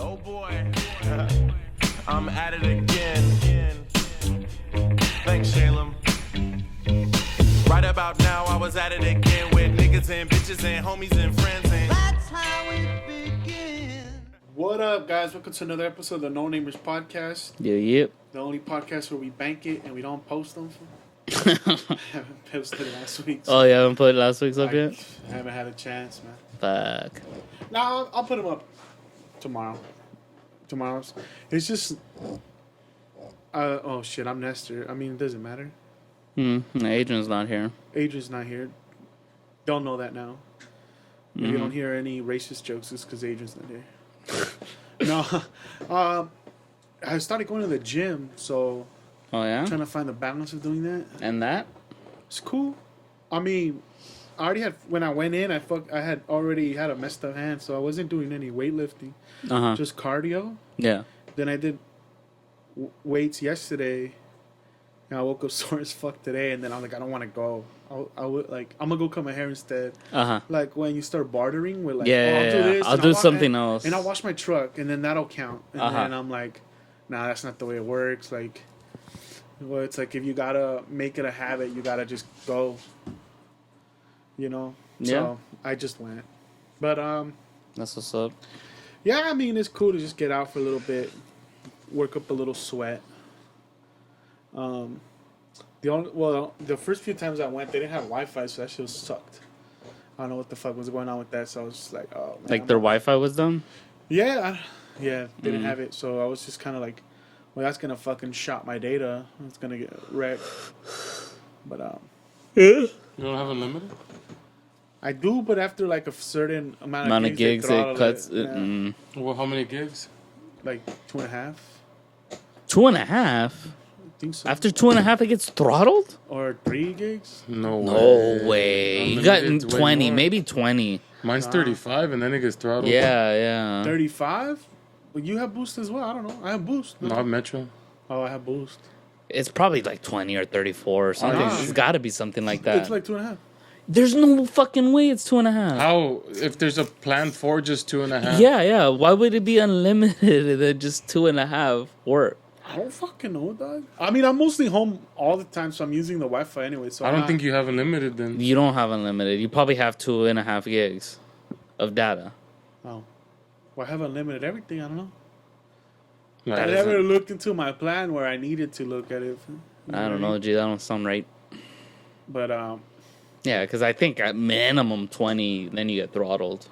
Oh boy, I'm at it again. Thanks, Shalem. Right about now, I was at it again with niggas and bitches and homies and friends, and that's how it begins. What up, guys? Welcome to another episode of the NoNamers podcast. Yep. The only podcast where we bank it and we don't post them. I haven't posted it last week. Oh, you haven't put last week's up yet? I haven't had a chance, man. Fuck. No, I'll put them up tomorrow's. It's just... oh, shit, I'm Nestor. I mean, it doesn't matter. Adrian's not here. Adrian's not here. Don't know that now. If you don't hear any racist jokes, it's because Adrian's not here. No. I started going to the gym, so... Oh, yeah? I'm trying to find the balance of doing that. And that? It's cool. I mean, I already had... When I went in, I had already had a messed up hand, so I wasn't doing any weightlifting. Uh-huh. Just cardio. Yeah. Then I did weights yesterday, and I woke up sore as fuck today, and then I'm like, I don't want to go. I would like, I'm gonna go cut my hair instead. Uh-huh. Like when you start bartering with like, Yeah, I'll do this, I'll do something else. and I'll wash my truck, and then that'll count. And Uh-huh. then I'm like, nah, that's not the way it works. Like, well, it's like if you gotta make it a habit, you gotta just go. You know. Yeah. So I just went, but That's what's up. yeah, I mean, it's cool to just get out for a little bit, work up a little sweat. The first few times I went, they didn't have Wi-Fi, so that shit sucked. I don't know what the fuck was going on with that, so I was just like, oh, man. Like their Wi-Fi was done? Yeah, they didn't have it, so I was just kind of like, well, that's gonna fucking shot my data. It's gonna get wrecked. But Yeah. You don't have unlimited? I do, but after like a certain amount Amount of of gigs, they it throttle cuts. Yeah. Well, how many gigs? Like 2.5. 2.5? I think so. After 2.5, it gets throttled? Or 3 gigs. No No way. You got Unlimited's way 20, more. maybe 20. Mine's 35 and then it gets throttled. Yeah. 35. Well, you have Boost as well. I don't know. I have Boost. Not Metro. Oh, I have Boost. It's probably like 20 or 34 or something. Ah. It's got to be something like that. It's like 2.5. There's no fucking way it's 2.5. How? If there's a plan for just 2.5? Yeah. Why would it be unlimited and then just 2.5 work? I don't fucking know, dog. I mean, I'm mostly home all the time, so I'm using the Wi-Fi anyway. So I don't think you have unlimited then. You don't have unlimited. You probably have 2.5 gigs of data. Oh, well, I have unlimited everything. I don't know. Like, I never looked into my plan where I needed to look at it. I don't know, G. That don't sound right. But Yeah, because I think at minimum 20, then you get throttled.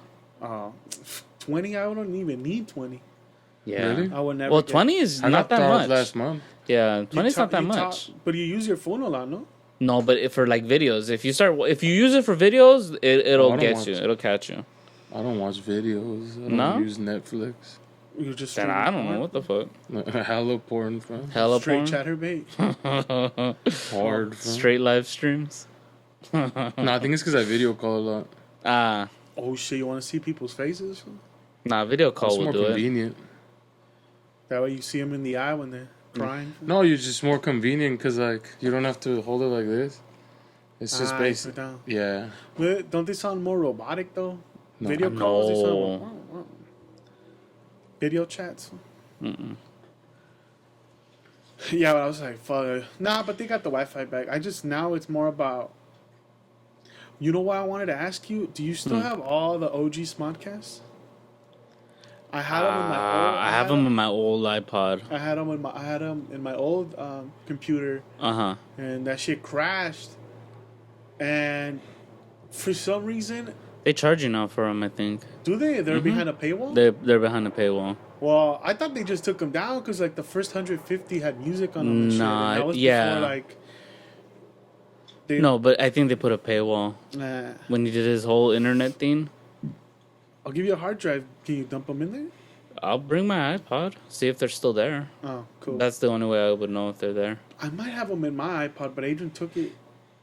20, I don't even need 20. Yeah. Really? I would never. Well, get- 20 is I not got that throttled much. last month. Yeah, You 20 is talk- not that you talk- much. But you use your phone a lot, no? No, but if for like videos, if you use it for videos, it'll I don't get watch you. it. It'll catch you. I don't watch videos. I don't No? use Netflix. You just Then I don't know what the fuck. Hella porn, bro. Hella Straight porn. chatterbait. Hard, bro. Straight live streams. No, I think it's because I video call a lot. Ah, Oh shit! You want to see people's faces? nah, video It's call will more do it. convenient. That way you see them in the eye when they're crying. No, you're just more convenient because, like, you don't have to hold it like this. It's just Ah, basic. sit down. Yeah. But don't they sound more robotic though? No. Video calls, they No. sound video chats. Yeah, but I was like, fuck. Nah, but they got the Wi-Fi back. Now it's more about. You know what I wanted to ask you? Do you still have all the OG Smodcasts? I had them in my old. I have them in my old iPod. I had them in my old computer, and that shit crashed. And for some reason, They charge you now for them, I think. do they? They're behind a paywall. They're behind a paywall. Well, I thought they just took them down because like the first 150 had music on them. And shit, Nah, and that was yeah. before, like. They, No, but I think they put a paywall Nah. when he did his whole internet thing. I'll give you a hard drive. Can you dump them in there? I'll bring my iPod, see if they're still there. Oh, cool. That's the only way I would know if they're there. I might have them in my iPod, but Adrian took it.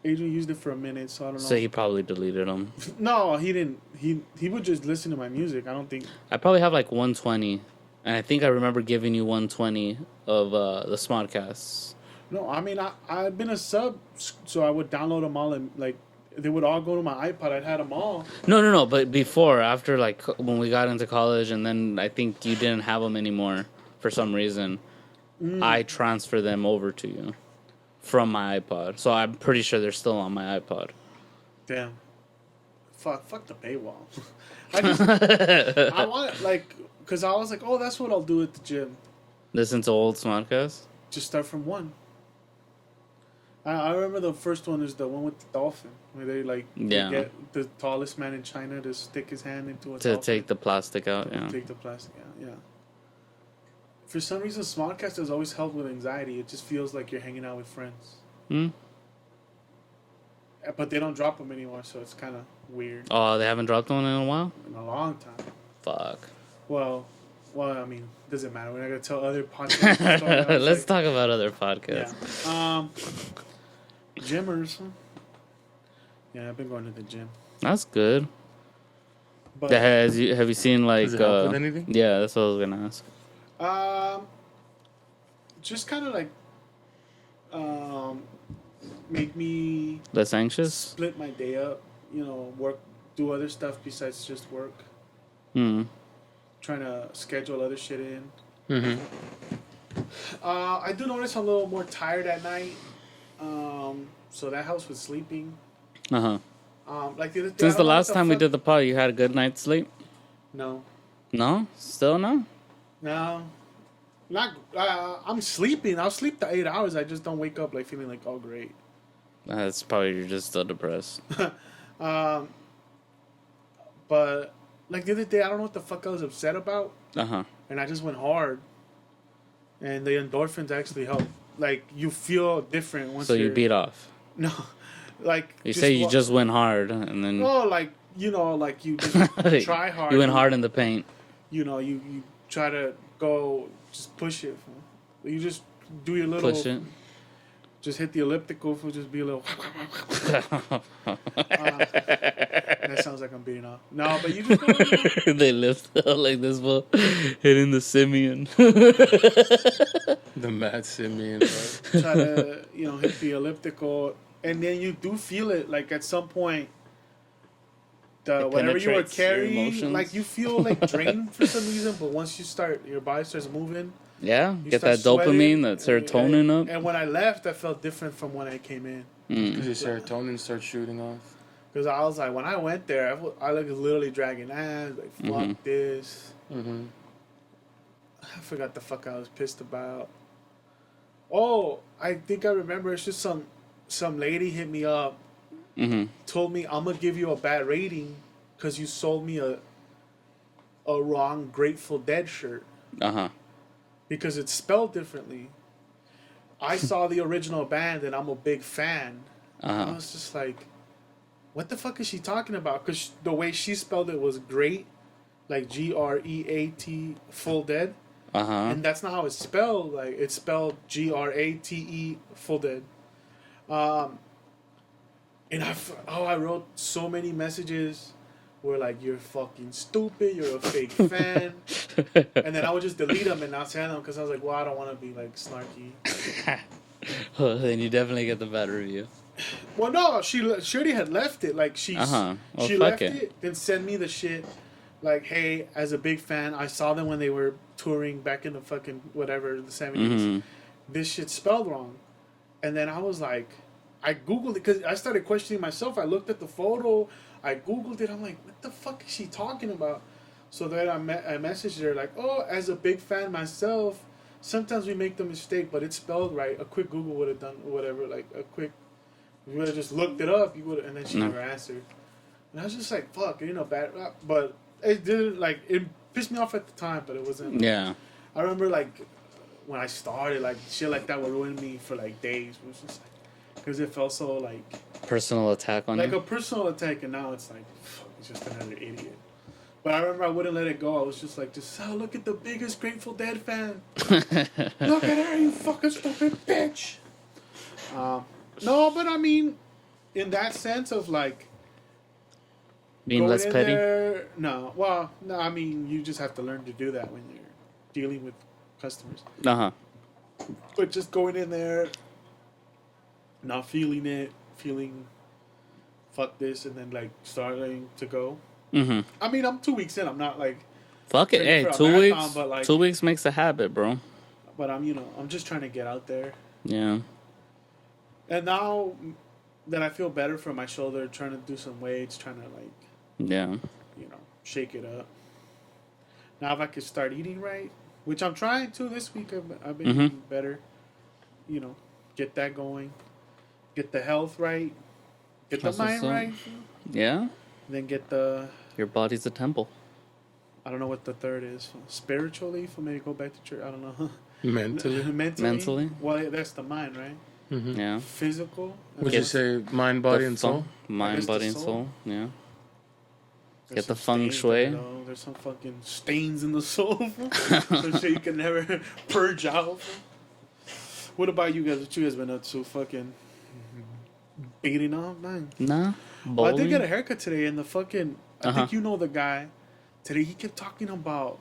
Adrian used it for a minute, so I don't know. So he probably deleted them. No, he didn't. He would just listen to my music. I don't think. I probably have like 120, and I think I remember giving you 120 of the Smodcasts. No, I mean I've been a sub, so I would download them all in like they would all go to my iPod. I'd had them all. No. But before, after, like, when we got into college, and then I think you didn't have them anymore for some reason, I transferred them over to you from my iPod. So I'm pretty sure they're still on my iPod. Damn. Fuck the paywall. I want, like, because I was like, oh, that's what I'll do at the gym. Listen to old Smodcast? Just start from one. I remember the first one is the one with the dolphin, where they, like, they get the tallest man in China to stick his hand into a dolphin. To take the plastic out, yeah. Take the plastic out, yeah. For some reason, Smodcast has always helped with anxiety. It just feels like you're hanging out with friends. But they don't drop them anymore, so it's kind of weird. Oh, they haven't dropped one in a while? In a long time. Fuck. Well, I mean, doesn't matter. We're not gonna tell other podcasts. Let's talk about other podcasts. Yeah. Gymmers. Huh? Yeah, I've been going to the gym. That's good. But have you seen, like, Does it help with anything? Yeah, that's what I was gonna ask. Just kind of like make me Less anxious? split my day up. You know, do other stuff besides just work. Trying to schedule other shit in. I do notice I'm a little more tired at night. So that helps with sleeping. Uh-huh. Like the other day, Since the last time we did the pod, you had a good night's sleep? No. No? Still no? No. Not. I'm sleeping. I'll sleep the 8 hours. I just don't wake up like feeling like, oh, great. That's probably you're just still depressed. But like the other day, I don't know what the fuck I was upset about. Uh-huh. And I just went hard. And the endorphins actually help. Like, you feel different once So you beat off. No. Like... You say you just went hard, and then... No, like, you know, like you just try hard. You went hard in the paint. You know, you try to go, just push it. You just do your little... Push it. Just hit the elliptical, just be a little... that sounds like I'm beating off. No, but you just... They lift out like this, bro. Hitting the simian. The mad simian. Right? Try to, you know, hit the elliptical. And then you do feel it, like, at some point, whatever you were penetrates your carrying, emotions. like, you feel, like, drained for some reason. But once you start, your body starts moving. Yeah, You get that start dopamine, sweating, that serotonin up. And when I left, I felt different from when I came in. Because your serotonin starts shooting off. Because I was like, when I went there, I was literally dragging ass, like, fuck this. I forgot the fuck I was pissed about. Oh, I think I remember. It's just some lady hit me up, told me, I'm going to give you a bad rating because you sold me a wrong Grateful Dead shirt. Uh-huh. Because it's spelled differently. I saw the original band and I'm a big fan. I was just like, what the fuck is she talking about? Because the way she spelled it was great, like Great, full dead. And that's not how it's spelled. Like, it's spelled Grate, full dead. And I wrote so many messages where, like, you're fucking stupid, you're a fake fan. And then I would just delete them and not send them because I was like, well, I don't want to be, like, snarky. Well, then you definitely get the bad review. Well, no, she already had left it. Like, she Well, she fuck left it, then sent me the shit. Like, hey, as a big fan, I saw them when they were touring back in the fucking whatever, the 70s. This shit's spelled wrong. And then I was like, I Googled it because I started questioning myself. I looked at the photo. I Googled it. I'm like, what the fuck is she talking about? So then I messaged her like, oh, as a big fan myself, sometimes we make the mistake, but it's spelled right. A quick Google would have done whatever. Like, a quick, you would have just looked it up. You would, and then she never answered. And I was just like, fuck, you know, bad. But it didn't, like, it pissed me off at the time, but it wasn't. Yeah. I remember, like, when I started, like, shit like that would ruin me for, like, days. It was just like, because it felt so, like... Personal attack on like you? a personal attack, and now it's like, fuck, it's just another idiot. But I remember I wouldn't let it go. I was just like, look at the biggest Grateful Dead fan. Look at her, you fucking stupid bitch. No, but I mean, in that sense of, like... Being less petty? No, I mean, you just have to learn to do that when you're dealing with customers. But just going in there, not feeling it, feeling fuck this, and then like starting to go. Mm-hmm. I mean, I'm 2 weeks in. I'm not like, Fuck it. ready Hey, for a 2 marathon, weeks. but, like- 2 weeks makes a habit, bro. but I'm I'm just trying to get out there. Yeah. And now that I feel better for my shoulder, trying to do some weights, trying to like, Yeah. shake it up. Now if I could start eating right, which I'm trying to this week, I've been eating better. Get that going, get the health right, get the That's what's mind up. right, Yeah. then get the, Your body's a temple. I don't know what the third is, spiritually, for maybe go back to church. I don't know. Mentally. Mentally? Well, that's the mind, right? Mm-hmm. Yeah. Physical. Would you say mind, body, and soul? I Mind, guess the body, and soul. soul. Yeah. There's Get the some feng stains shui. there, though. There's some fucking stains in the soul. Some shit you can never purge out. What about you guys? What you guys been up to? Fucking beating off, man. Nah. Well, I did Bowling. get a haircut today, and the fucking I Uh-huh. think you know the guy. Today he kept talking about.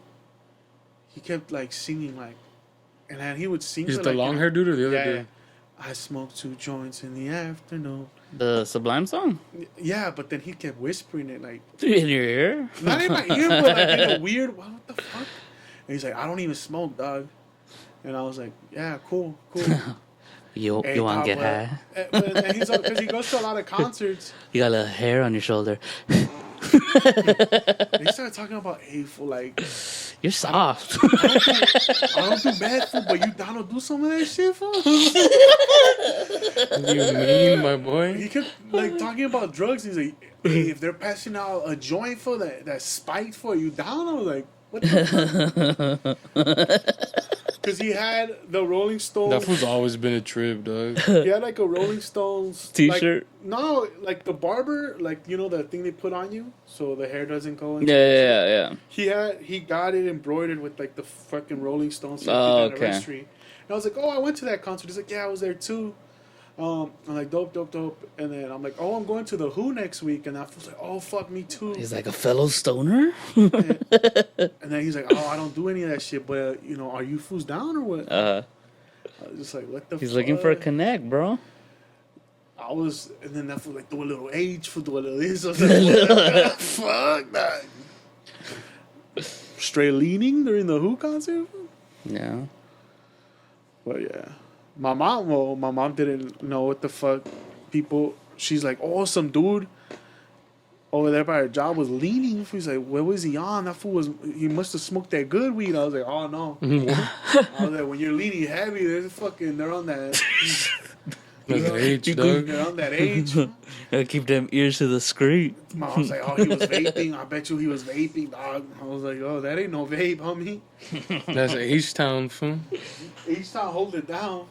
He kept like singing like, and then he would sing. Is for, it the like, long hair dude or the other Yeah, dude? yeah. I smoked 2 joints in the afternoon. The Sublime song? Yeah, but then he kept whispering it like, In your ear? not in my ear, but like in a weird, what the fuck? And he's like, I don't even smoke, dog. And I was like, yeah, cool. You Hey, want dog, to get what- high? And he's because he goes to a lot of concerts. You got a little hair on your shoulder. And he started talking about, hey, fool, like, You're soft. I don't do bad, fool, but you down to do some of that shit, fool? What do you mean, my boy? He kept like talking about drugs. He's like, hey, if they're passing out a joint for that spiked for you down, I was like, what the fuck? Because he had the Rolling Stones. That fool's always been a trip, dog. He had like a Rolling Stones T-shirt? Like, no, like the barber, like the thing they put on you, so the hair doesn't go. Into Yeah. He got it embroidered with like the fucking Rolling Stones 50th Oh, okay. anniversary. And I was like, oh, I went to that concert. He's like, yeah, I was there too. I'm like, dope. And then I'm like, oh, I'm going to the Who next week. And I was like, oh, fuck, me too. He's like a fellow stoner? And then he's like, oh, I don't do any of that shit, but, are you fools down or what? I was just like, what the fuck? He's looking for a connect, bro. And then that fool like, do a little age, fool, do a little this. I was like, what the fuck, that? Straight leaning during the Who concert? Yeah. But yeah. My mom didn't know what the fuck people. She's like, oh, some dude over there by her job was leaning. He's like, where was he on? That fool he must have smoked that good weed. I was like, oh no. I was like, when you're leaning heavy, they're on that. That's age, dog. They're on that age. Gotta keep them ears to the screen. My mom's like, oh, he was vaping. I bet you he was vaping, dog. I was like, oh, that ain't no vape, homie. That's H-Town, fool. Each time, hold it down.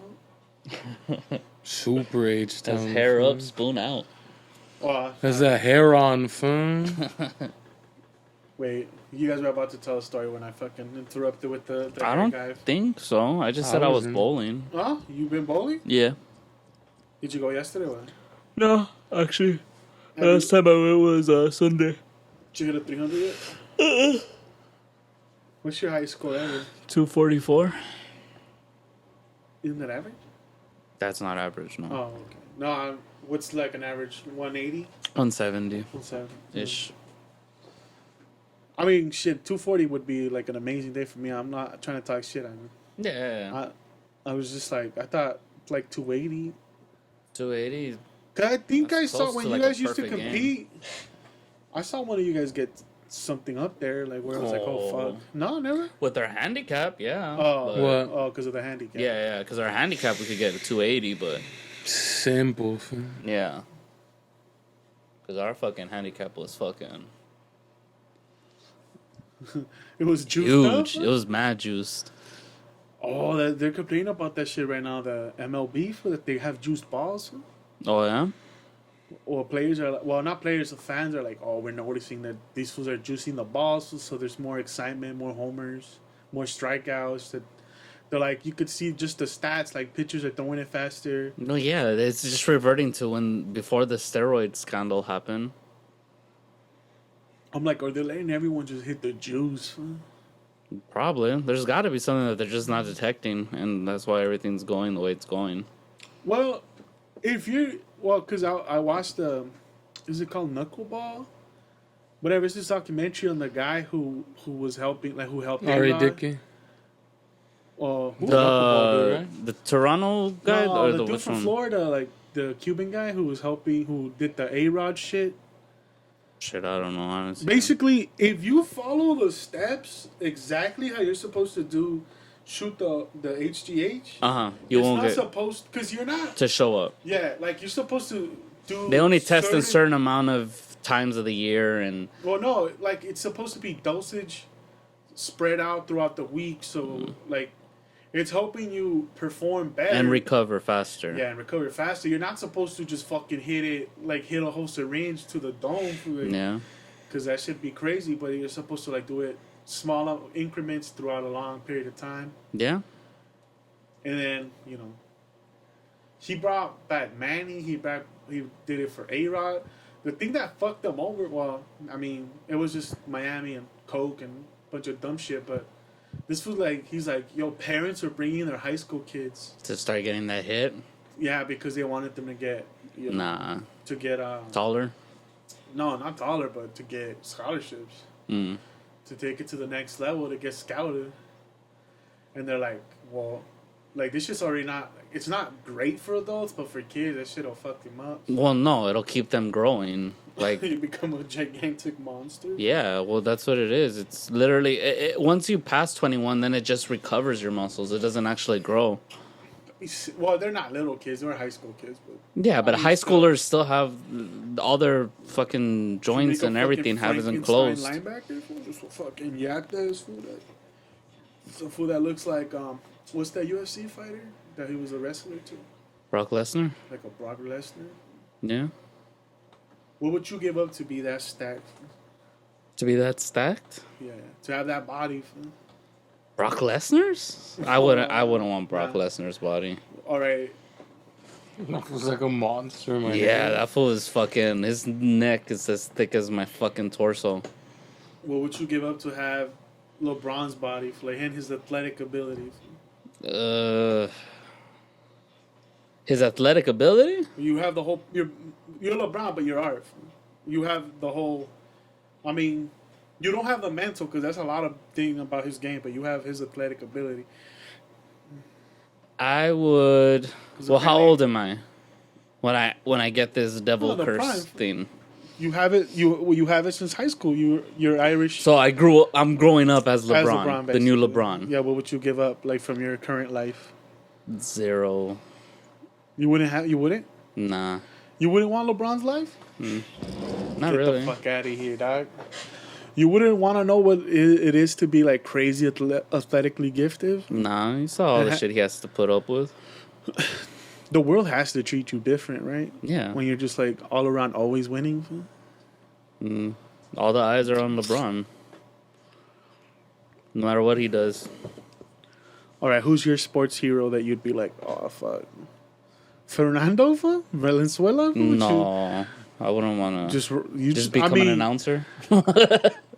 Super H-Town. That's hair fool. up, spoon out. That's that hair on, fool. Wait, you guys were about to tell a story when I fucking interrupted with the I hair don't guy. think so. I just I said I was wasn't. bowling. Huh? You been bowling? Yeah. Did you go yesterday? Or what? No, actually. Have time I went was Sunday. Did you hit a 300 yet? What's your high score ever? 244. Isn't that average? That's not average, no. Oh, okay. No, what's like an average? 180? 170 170? ish. I mean, shit, 240 would be like an amazing day for me. I'm not trying to talk shit. Yeah. I was just like, I thought like 280. 280. 'Cause I think That's I saw close when to, you like, a guys used to perfect compete. I saw one of you guys get something up there, like where I was like, oh Oh. fuck. No, never. With our handicap, yeah. Oh, but- What? Oh, because of the handicap. Yeah, because our handicap we could get a 280, but Simple, fool. yeah. Because our fucking handicap was fucking It was juiced huge. up. It was mad juiced. Oh, they're complaining about that shit right now. The MLB for that they have juiced balls. Oh, yeah? Or players are like, well, not players, the fans are like, oh, we're noticing that these fools are juicing the balls, so there's more excitement, more homers, more strikeouts. That they're like, you could see just the stats, like pitchers are throwing it faster. No, yeah. It's just reverting to before the steroid scandal happened. I'm like, are they letting everyone just hit the juice? Probably. There's got to be something that they're just not detecting, and that's why everything's going the way it's going. Well, if you're, well, because I watched is it called Knuckleball? Whatever. It's this documentary on the guy who was helping, like who helped Ari A-Rod. Dickey. Who? The Toronto guy No, or the the dude which from one? Florida, like the Cuban guy who was helping, who did the A-Rod shit. Shit, I don't know. Honestly. Basically, if you follow the steps exactly how you're supposed to do, shoot the HGH. You it's won't not get supposed because you're not. to show up. Yeah, like you're supposed to do. They only test a certain amount of times of the year, and Well, no, like it's supposed to be dosage spread out throughout the week, so like it's helping you perform better and recover faster. Yeah, and recover faster. You're not supposed to just fucking hit a whole syringe to the dome, Yeah. because that should be crazy. But you're supposed to like do it smaller increments throughout a long period of time, Yeah. and then he brought back Manny. He did it for A-Rod. The thing that fucked them over, well, I mean, it was just Miami and Coke and a bunch of dumb shit, but this was like, he's like, yo, parents are bringing their high school kids. To start getting that hit. Yeah, because they wanted them to get, to get, Taller. no, not taller, but to get scholarships, to take it to the next level, to get scouted. And they're like, well, like, this shit's already not, it's not great for adults, but for kids, that shit'll fuck them up. Well, no, it'll keep them growing. Like, You become a gigantic monster. yeah, well, that's what it is. It's literally once you pass 21, then it just recovers your muscles. It doesn't actually grow. Well, they're not little kids; they're high school kids. But Yeah, but I mean, high still- schoolers still have all their fucking joints Make a and fucking everything haven't Frankenstein closed. Linebacker, fool, just a fucking yak that fool. Some fool that looks like what's that UFC fighter that he was a wrestler too, Brock Lesnar? like a Brock Lesnar. Yeah. What would you give up to be that stacked? To be that stacked? Yeah, to have that body. Fool. Brock Lesnar's? I wouldn't want Brock Nah. Lesnar's body. All right, That was like a monster, man. Yeah, that fool is fucking. His neck is as thick as my fucking torso. what would you give up to have LeBron's body, for and his athletic ability? His athletic ability? You have the whole. You're LeBron, but you're art. You have the whole. I mean, you don't have the mental because that's a lot of thing about his game, but you have his athletic ability. I would. 'Cause Well, how apparently- old am I? When I get this devil No, the curse prime. thing. You have it. You have it since high school. You're Irish. So I'm growing up as LeBron, the new basically. LeBron. Yeah. What would you give up, like from your current life? 0. You wouldn't have. You wouldn't. Nah, You wouldn't want LeBron's life. not Get really. the fuck out of here, dog. You wouldn't want to know what it is to be like crazy athletically gifted. Nah, you saw all the shit he has to put up with. The world has to treat you different, right? Yeah. When you're just like all around always winning. All the eyes are on LeBron. No matter what he does. All right, who's your sports hero that you'd be like, oh fuck, Fernando Valenzuela? Who would No, I wouldn't want to you just become an announcer.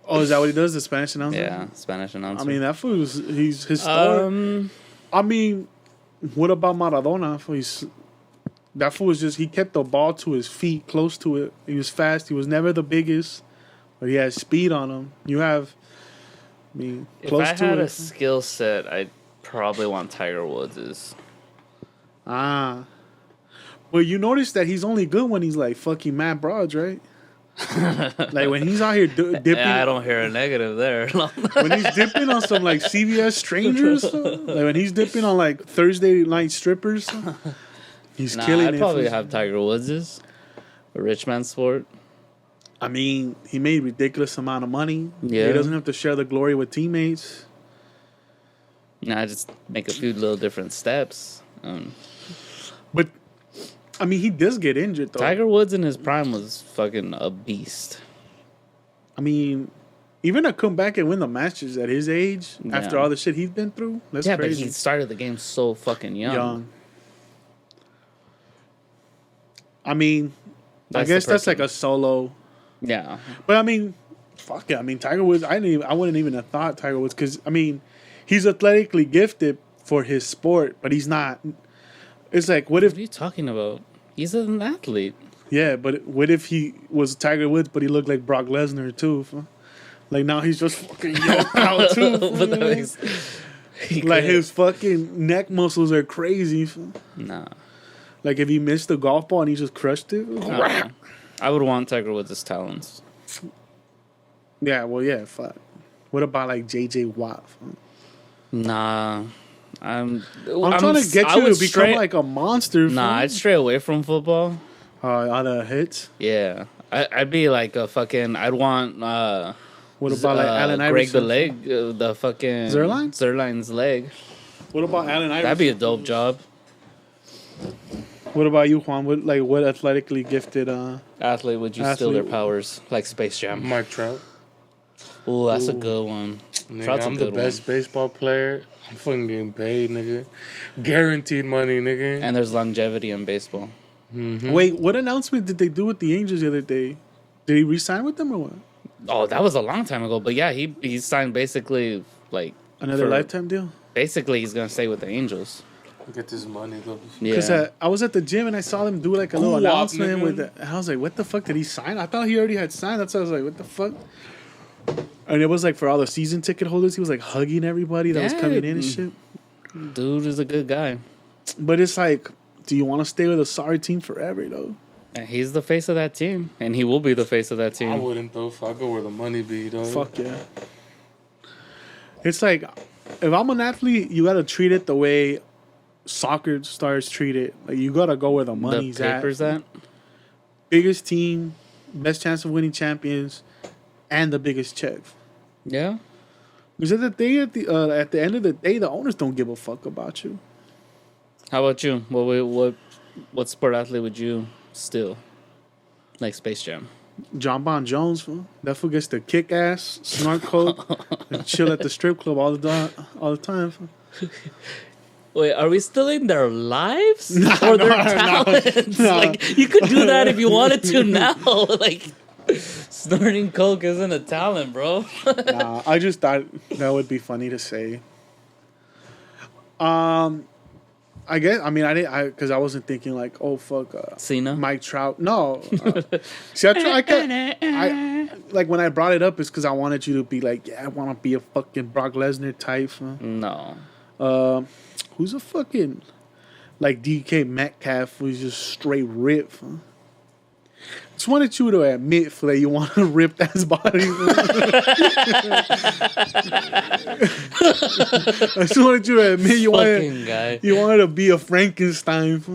Oh, is that what he does? The Spanish announcer? Yeah, Spanish announcer. I mean, that fool he's historic. I mean, what about Maradona? That fool was just, he kept the ball to his feet, close to it. He was fast. He was never the biggest, but he had speed on him. You have, I mean, if close I to had it. a skill set, I'd probably want Tiger Woods'. Well, you notice that he's only good when he's like fucking mad broads, right? Like when he's out here dipping. Yeah, I don't hear a negative there. When he's dipping on some like CVS strangers, like when he's dipping on like Thursday night strippers, he's killing I'd it. probably have Tiger Woods'. A rich man's sport. I mean, he made ridiculous amount of money. Yeah. He doesn't have to share the glory with teammates. I just make a few little different steps. But I mean, he does get injured though. Tiger Woods in his prime was fucking a beast. I mean, even to come back and win the Masters at his age after Yeah. all the shit he's been through, that's Yeah, crazy. but he started the game so fucking young. I mean, That's I guess the that's like person. a solo. Yeah. But I mean, fuck it. I mean, Tiger Woods. I wouldn't even have thought Tiger Woods because I mean, he's athletically gifted for his sport, but he's not. It's like, what if What are you talking about? He's an athlete. Yeah, but what if he was Tiger Woods, but he looked like Brock Lesnar too? Fool? Like now he's just fucking yoked out too. Fool, But that you know? makes- he Like could. his fucking neck muscles are crazy. Fool. Nah. Like if he missed the golf ball and he just crushed it. Nah. I would want Tiger Woods' talents. Yeah, well, yeah, fuck. What about like JJ Watt? Fool? Nah. I'm trying to get I you would to become stray- like a monster. Nah, I'd stray away from football. Out of hits. Yeah. I'd be like a fucking. I'd want. What about like Allen Greg the Iverson? leg, the fucking Zerline? Zerline's leg. What about Allen Iverson? That'd be a dope job. What about you, Juan? What athletically gifted? Athlete would you steal their Athlete. powers like Space Jam? Mike Trout. Ooh, that's a good one. Nigga, Trout's a I'm the good best baseball player. I'm fucking getting paid, nigga. Guaranteed money, nigga. And there's longevity in baseball. Wait, what announcement did they do with the Angels the other day? Did he re-sign with them or what? Oh, that was a long time ago. But yeah, he signed basically like Another for- lifetime deal? Basically, he's gonna stay with the Angels. Get this money, though. Because Yeah. I was at the gym and I saw them do like a little Cool op, announcement nigga. with. And I was like, "What the fuck did he sign?" I thought he already had signed. That's why I was like, "What the fuck?" And it was like for all the season ticket holders. He was like hugging everybody that was Yeah. coming in and shit. Dude is a good guy. But it's like, do you want to stay with a sorry team forever though? And he's the face of that team, and he will be the face of that I team. wouldn't, though. I'll go where the money be, though. Fuck yeah. It's like, if I'm an athlete, you gotta treat it the way soccer stars treat it. Like you gotta go where the The money's papers at. at. Biggest team, best chance of winning champions, and the biggest check. Yeah. Because at the end of the day, the owners don't give a fuck about you. How about you? What sport athlete would you steal? Like Space Jam. John Bon Jones, fool. That fool gets to kick ass, snort coke, and chill at the strip club all the time. Fool. Wait, are we stealing their lives or their talents? no. Like you could do that if you wanted to now. Like snorting coke isn't a talent, bro. Nah, I just thought that would be funny to say. I guess. I mean, because I wasn't thinking like, oh fuck, Cena? Mike Trout. No. See, I like when I brought it up, it's because I wanted you to be like, yeah, I want to be a fucking Brock Lesnar type. No. Who's a fucking like DK Metcalf who's just straight ripped? Just wanted you to admit that you want to rip that body. I just wanted you to admit you Fucking guy. wanted to be a Frankenstein. He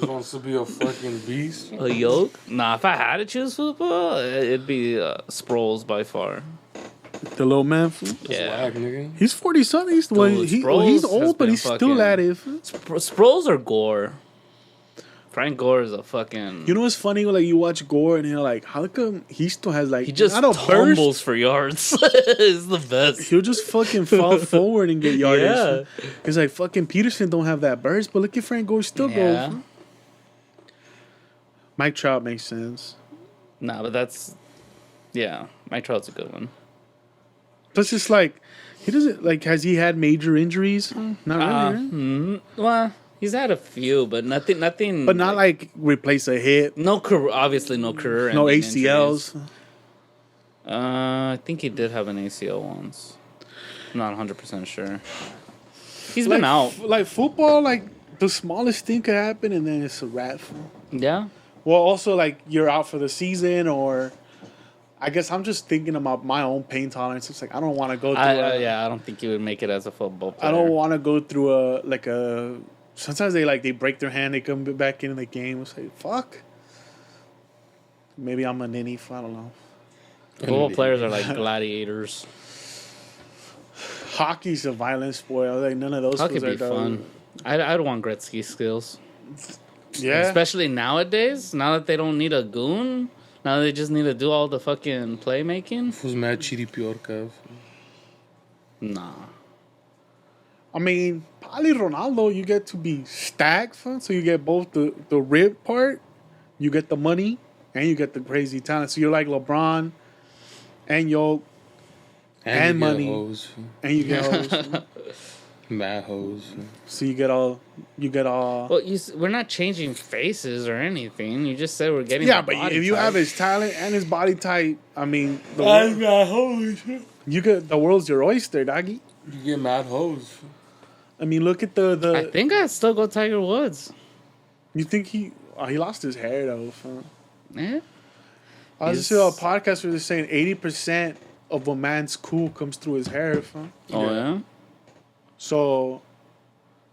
wants to be a fucking beast. A yoke? Nah, if I had to choose football, it'd be Sproles by far. The little man. Yeah. Whack, nigga. He's 40 something. He's, Dude, he's Sproles has old, but been he's still fucking- at it. Sproles or Gore? Frank Gore is a fucking... You know what's funny? Like you watch Gore and you're like, how come he still has like he just not a tumbles burst? for yards. It's the best. He'll just fucking fall forward and get yardage. Yeah. It's like fucking Peterson don't have that burst, but look at Frank Gore still Yeah. go. Mike Trout makes sense. Nah, but that's... Yeah, Mike Trout's a good one. Plus, it's like he doesn't like. Has he had major injuries? Not really. Right? Well, he's had a few, but nothing. But not like replace a hit. no career. Obviously, no career. No ending ACLs. injuries. I think he did have an ACL once. I'm not 100% sure. He's been out. Like football, like the smallest thing could happen, and then it's a wrap. Yeah. Well, also like you're out for the season, or I guess I'm just thinking about my own pain tolerance. It's like I don't want to go through. I don't think he would make it as a football player. I don't want to go through a. Sometimes they break their hand, they come back into the game. It's like fuck. Maybe I'm a ninny. I don't know. Football players are like gladiators. Hockey's a violent sport. I was like none of those. That could fools be are fun. I'd want Gretzky skills. Yeah. Especially nowadays, now that they don't need a goon, now they just need to do all the fucking playmaking. Who's mad chiri piorka? Nah. I mean, probably Ronaldo. You get to be stacked, so you get both the rib part, you get the money, and you get the crazy talent. So you're like LeBron, and yo, and you get money. hoes. and you get hoes. Mad hoes. So you get all. Well, we're not changing faces or anything. You just said we're getting. Yeah, the but body if you type. have his talent and his body type, I mean, holy shit. you get the world's your oyster, doggy. You get mad hoes. I mean, look at the. I think I'd still go Tiger Woods. You think he lost his hair though? Fam. Eh? I was listening to a podcast where they're saying 80% of a man's cool comes through his hair. Fam. Oh yeah. So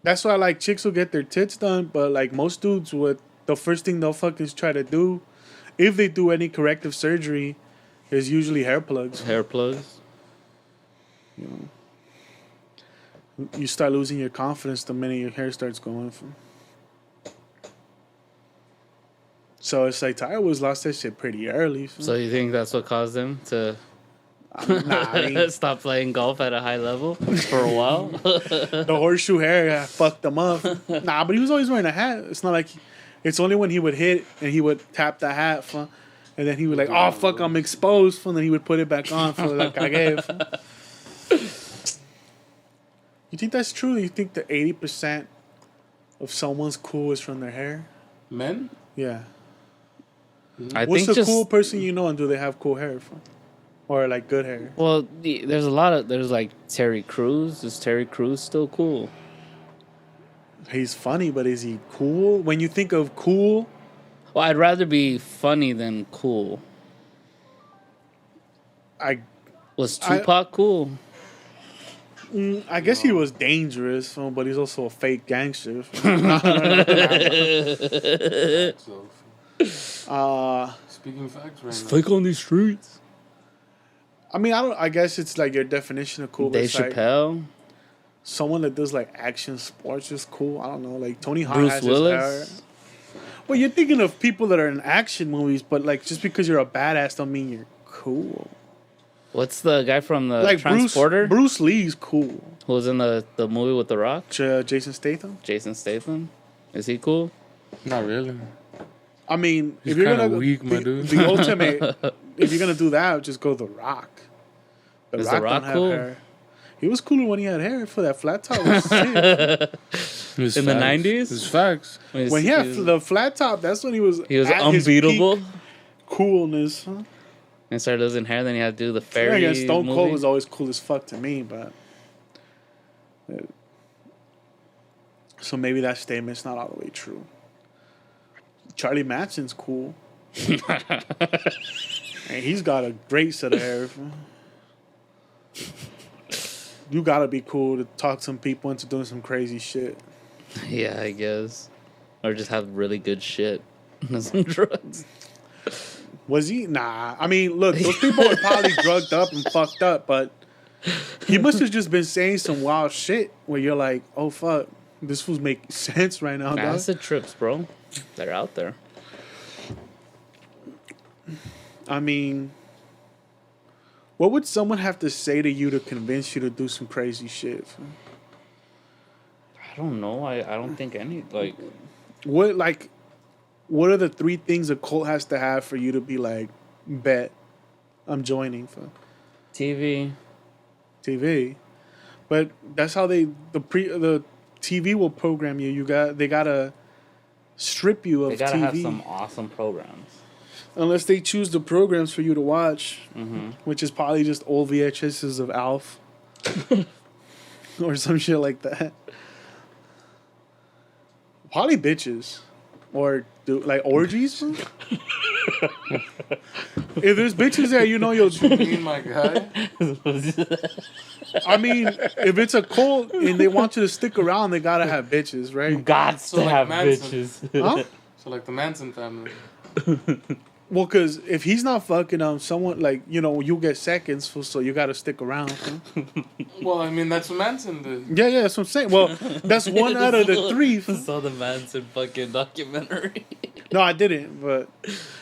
that's why like chicks will get their tits done, but like most dudes would the first thing they'll fucking try to do, if they do any corrective surgery, is usually hair plugs. Hair plugs. You know, you start losing your confidence the minute your hair starts going. So it's like Tiger Woods lost that shit pretty early. So you think that's what caused him to Nah, I mean, stop playing golf at a high level for a while? the horseshoe hair fucked him up. Nah, but he was always wearing a hat. It's not like it's only when he would hit and he would tap the hat, and then he would like, oh fuck, I'm exposed, and then he would put it back on for like I gave. You think that's true? You think that 80% of someone's cool is from their hair? Men? Yeah. I What's think the just cool person you know, and do they have cool hair? Or like good hair? well, there's like Terry Crews. Is Terry Crews still cool? He's funny, but is he cool? When you think of cool, Well, I'd rather be funny than cool. Was Tupac cool? I guess he was dangerous, but he's also a fake gangster. Speaking facts right now. Fake on these streets. I mean, I guess it's like your definition of cool. Dave It's like Chappelle. someone that does like action sports is cool. I don't know, like Tony Hawk Bruce has Willis. his hair. Well, you're thinking of people that are in action movies, but like just because you're a badass don't mean you're cool. What's the guy from the Like Transporter? Bruce Lee's cool. Who was in the movie with The Rock? Jason Statham. Jason Statham. Is he cool? Not really. I mean, He's if you're kinda gonna weak, my dude. the ultimate, if you're gonna do that, just go The Rock. Is The Rock don't have cool? hair. He was cooler when he had hair. For that flat top was sick. It's In the facts. 90s? It's facts. When he had the flat top, that's when he was he was at his unbeatable. peak coolness. Huh? And started losing hair. Then he had to do the I fairy. guess Stone Cold movie. was always cool as fuck to me, but so maybe that statement's not all the way true. Charlie Manson's cool. And he's got a great set of hair. You gotta be cool to talk some people into doing some crazy shit. Yeah, I guess. Or just have really good shit. Some drugs. Was he? Nah. I mean, look, those people were probably drugged up and fucked up, but he must have just been saying some wild shit where you're like, oh fuck, this was making sense right now, dog. Acid trips, bro. They're out there. I mean, what would someone have to say to you to convince you to do some crazy shit? I don't know. I don't think any like. What are the 3 things a cult has to have for you to be like, bet, I'm joining for TV. TV? But that's how the TV will program you. They gotta strip you of They gotta TV. have some awesome programs. Unless they choose the programs for you to watch, Mm-hmm. which is probably just old VHSs of Alf or some shit like that. Probably bitches or like orgies. If there's bitches there, you know you'll. Me, my guy. I mean, if it's a cult and they want you to stick around, they gotta have bitches, right? Got So to like have Manson. bitches. Huh? So like the Manson family. Well, because if he's not fucking someone like you get seconds, so you gotta stick around. Huh? Well, I mean that's what Manson did. Yeah, that's what I'm saying. Well, that's one out of the 3. Saw the Manson fucking documentary. No, I didn't, but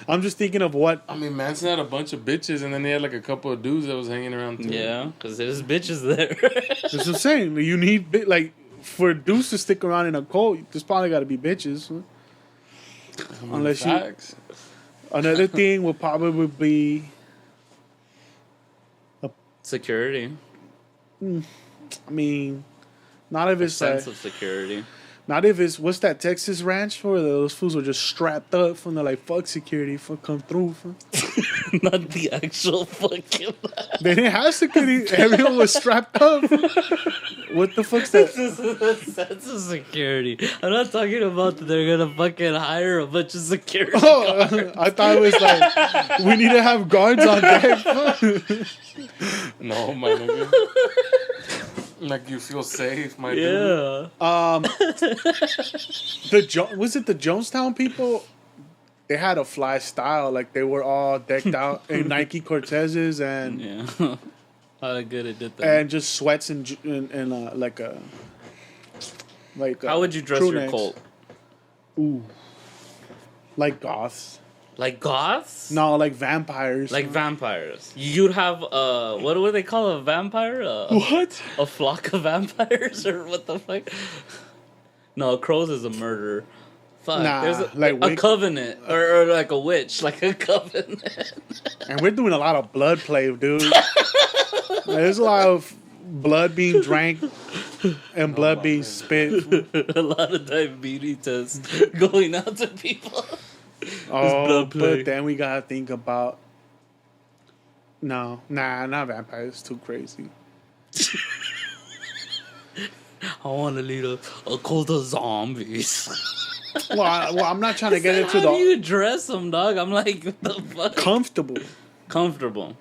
I'm just thinking of what. I mean, Manson had a bunch of bitches, and then he had like a couple of dudes that was hanging around too. Yeah, because there's bitches there. That's what I'm saying. You need like for dudes to stick around in a cult. There's probably got to be bitches. Huh? I mean, Unless facts. Another thing will probably be. Security. I mean, Not if it's sense of security. not if it's what's that Texas ranch where those fools were just strapped up from the like fuck security for come through. Fool. Not the actual fucking. They didn't have security. Everyone was strapped up. What the fuck's that? This is a sense of security. I'm not talking about that they're gonna fucking hire a bunch of security Oh, guards. I thought it was like we need to have guards on deck. No, my nigga. Like you feel safe, my dude. Yeah. Was it the Jonestown people? They had a fly style, like they were all decked out in Nike Cortezes and Yeah. How good it did that. and just sweats and like How would you dress crew your necks. cult? Ooh, like goths. Like goths? No, like vampires. Like vampires. You'd have what would they call a vampire? what? A flock of vampires or what the fuck? No, crows is a murderer. Fuck. Nah, There's like a wick- covenant or like a witch, like a covenant. And we're doing a lot of blood play, dude. There's a lot of blood being drank and blood being spit. A lot of diabetes tests going out to people. Oh, blood play. but then we gotta think about. No, not vampires. Too crazy. I want to lead a cult of zombies. Well, I'm not trying to get into How do the you dress them, dog? I'm like, what the fuck? comfortable. Comfortable.